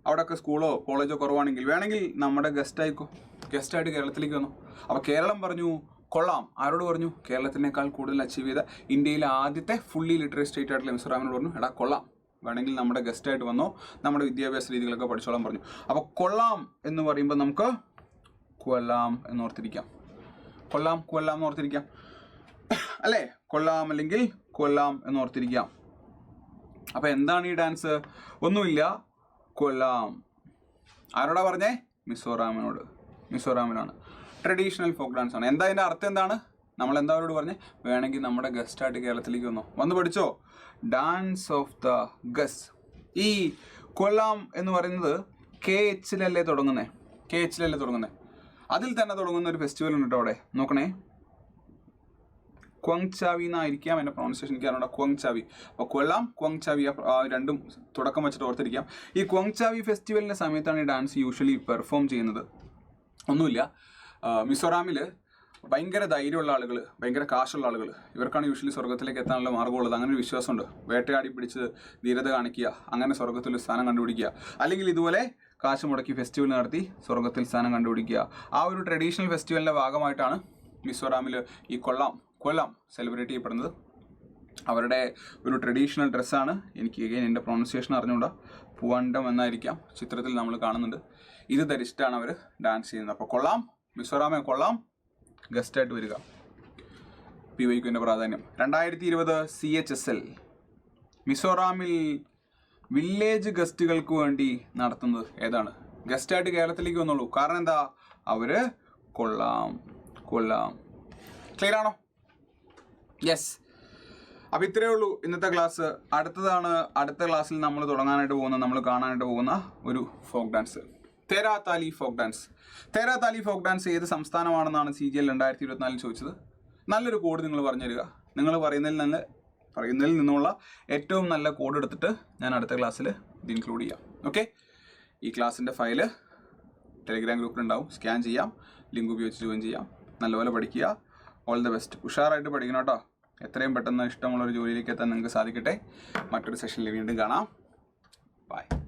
അവിടെയൊക്കെ സ്കൂളോ കോളേജോ കുറവാണെങ്കിൽ വേണമെങ്കിൽ നമ്മുടെ ഗസ്റ്റായിട്ട് കേരളത്തിലേക്ക് വന്നു. അപ്പോൾ കേരളം പറഞ്ഞു കൊള്ളാം. ആരോട് പറഞ്ഞു? കേരളത്തിനേക്കാൾ കൂടുതൽ അച്ചീവ് ചെയ്ത ഇന്ത്യയിലെ ആദ്യത്തെ ഫുള്ളി ലിറ്ററേറ്റ് സ്റ്റേറ്റ് ആയിട്ടുള്ള മിസോറാമിനോട് പറഞ്ഞു, എടാ കൊള്ളാം, വേണമെങ്കിൽ നമ്മുടെ ഗസ്റ്റായിട്ട് വന്നോ, നമ്മുടെ വിദ്യാഭ്യാസ രീതികളൊക്കെ പഠിച്ചോളാൻ പറഞ്ഞു. അപ്പോൾ കൊള്ളാം എന്ന് പറയുമ്പോൾ നമുക്ക് കൊല്ലാം എന്നോർത്തിരിക്കാം. കൊല്ലാം എന്നോർത്തിരിക്കാം അല്ലേ? കൊള്ളാം അല്ലെങ്കിൽ കൊല്ലാം എന്നോർത്തിരിക്കാം. അപ്പോൾ എന്താണ് ഈ ഡാൻസ്? ഒന്നുമില്ല, കൊല്ലാം. ആരോടാ പറഞ്ഞേ? മിസോറാമിനാണ്. ട്രഡീഷണൽ ഫോക്ക് ഡാൻസ് ആണ്. എന്താ അതിൻ്റെ അർത്ഥം? എന്താണ്? നമ്മൾ എന്താ അവരോട് പറഞ്ഞേ? വേണമെങ്കിൽ നമ്മുടെ ഗസ്റ്റായിട്ട് കേരളത്തിലേക്ക് വന്ന് പഠിച്ചോ. Dance of the guess. ഈ കൊല്ലാം എന്ന് പറയുന്നത് KH-ലല്ലേ തുടങ്ങുന്നത്. അതിൽ തന്നെ തുടങ്ങുന്ന ഒരു ഫെസ്റ്റിവൽ ഉണ്ട് കേട്ടോ അവിടെ. നോക്കണേ, ക്വങ്ചാവി എന്നായിരിക്കാം എൻ്റെ പ്രൊണൗൺസിയേഷൻ, എനിക്ക് അറിയണ്ട. ക്വങ്ചാവി. അപ്പോൾ കൊല്ലാം, ക്വങ്ചാവി, രണ്ടും തുടക്കം വെച്ചിട്ട് ഓർത്തിരിക്കാം. ഈ ക്വങ്ചാവി ഫെസ്റ്റിവലിൻ്റെ സമയത്താണ് ഈ ഡാൻസ് യൂഷ്വലി പെർഫോം ചെയ്യുന്നത്. ഒന്നുമില്ല, മിസോറാമിൽ ഭയങ്കര ധൈര്യമുള്ള ആളുകൾ, ഭയങ്കര കാശുള്ള ആളുകൾ, ഇവർക്കാണ് യൂഷ്വലി സ്വർഗ്ഗത്തിലേക്ക് എത്താനുള്ള മാർഗ്ഗമുള്ളത്. അങ്ങനെ ഒരു വിശ്വാസമുണ്ട്. വേട്ടയാടി പിടിച്ച് ധീരത കാണിക്കുക, അങ്ങനെ സ്വർഗ്ഗത്തിൽ സ്ഥാനം കണ്ടുപിടിക്കുക. അല്ലെങ്കിൽ ഇതുപോലെ കാശ് മുടക്കി ഫെസ്റ്റിവൽ നടത്തി സ്വർഗ്ഗത്തിൽ സ്ഥാനം കണ്ടുപിടിക്കുക. ആ ഒരു ട്രഡീഷണൽ ഫെസ്റ്റിവലിൻ്റെ ഭാഗമായിട്ടാണ് മിസോറാമിൽ ഈ കൊല്ലാം സെലിബ്രേറ്റ് ചെയ്യപ്പെടുന്നത്. അവരുടെ ഒരു ട്രഡീഷണൽ ഡ്രസ്സാണ്, എനിക്ക് എൻ്റെ പ്രൊണൗൺസിയേഷൻ അറിഞ്ഞുകൂടാ, പൂവണ്ടം എന്നായിരിക്കാം, ചിത്രത്തിൽ നമ്മൾ കാണുന്നുണ്ട്. ഇത് ധരിച്ചിട്ടാണ് അവർ ഡാൻസ് ചെയ്യുന്നത്. അപ്പോൾ കൊള്ളാം, മിസോറാമെ കൊള്ളാം, ഗസ്റ്റായിട്ട് വരിക. PYQൻ്റെ പ്രാധാന്യം. 2020 CHSL മിസോറാമിൽ വില്ലേജ് ഗസ്റ്റുകൾക്ക് വേണ്ടി നടത്തുന്നത് ഏതാണ്? ഗസ്റ്റായിട്ട് കേരളത്തിലേക്ക് വന്നുള്ളൂ. കാരണം എന്താ? അവർ കൊള്ളാം. ക്ലിയർ ആണോ? യെസ്. അപ്പോൾ ഇത്രയേ ഉള്ളൂ ഇന്നത്തെ ക്ലാസ്. അടുത്ത ക്ലാസ്സിൽ നമ്മൾ കാണാനായിട്ട് പോകുന്ന ഒരു folk dance, Terah Taali folk dance. Terah Taali folk dance ഏത് സംസ്ഥാനമാണെന്നാണ് CGL 2024 ചോദിച്ചത്. നല്ലൊരു കോഡ് നിങ്ങൾ പറഞ്ഞു തരിക. നിങ്ങൾ പറയുന്നതിൽ നിന്നുള്ള ഏറ്റവും നല്ല കോഡ് എടുത്തിട്ട് ഞാൻ അടുത്ത ക്ലാസ്സിൽ ഇത് ഇൻക്ലൂഡ് ചെയ്യാം. ഓക്കെ, ഈ ക്ലാസ്സിൻ്റെ ഫയല് ടെലിഗ്രാം ഗ്രൂപ്പിലുണ്ടാവും, സ്കാൻ ചെയ്യാം, ലിങ്ക് ഉപയോഗിച്ച് ജോയിൻ ചെയ്യാം. നല്ലപോലെ പഠിക്കുക. All the best. ഉഷാറായിട്ട് പഠിക്കണം കേട്ടോ. എത്രയും പെട്ടെന്ന് ഇഷ്ടമുള്ളൊരു ജോലിയിലേക്ക് എത്താൻ നിങ്ങൾക്ക് സാധിക്കട്ടെ. മറ്റൊരു സെഷനിൽ വീണ്ടും കാണാം. ബൈ.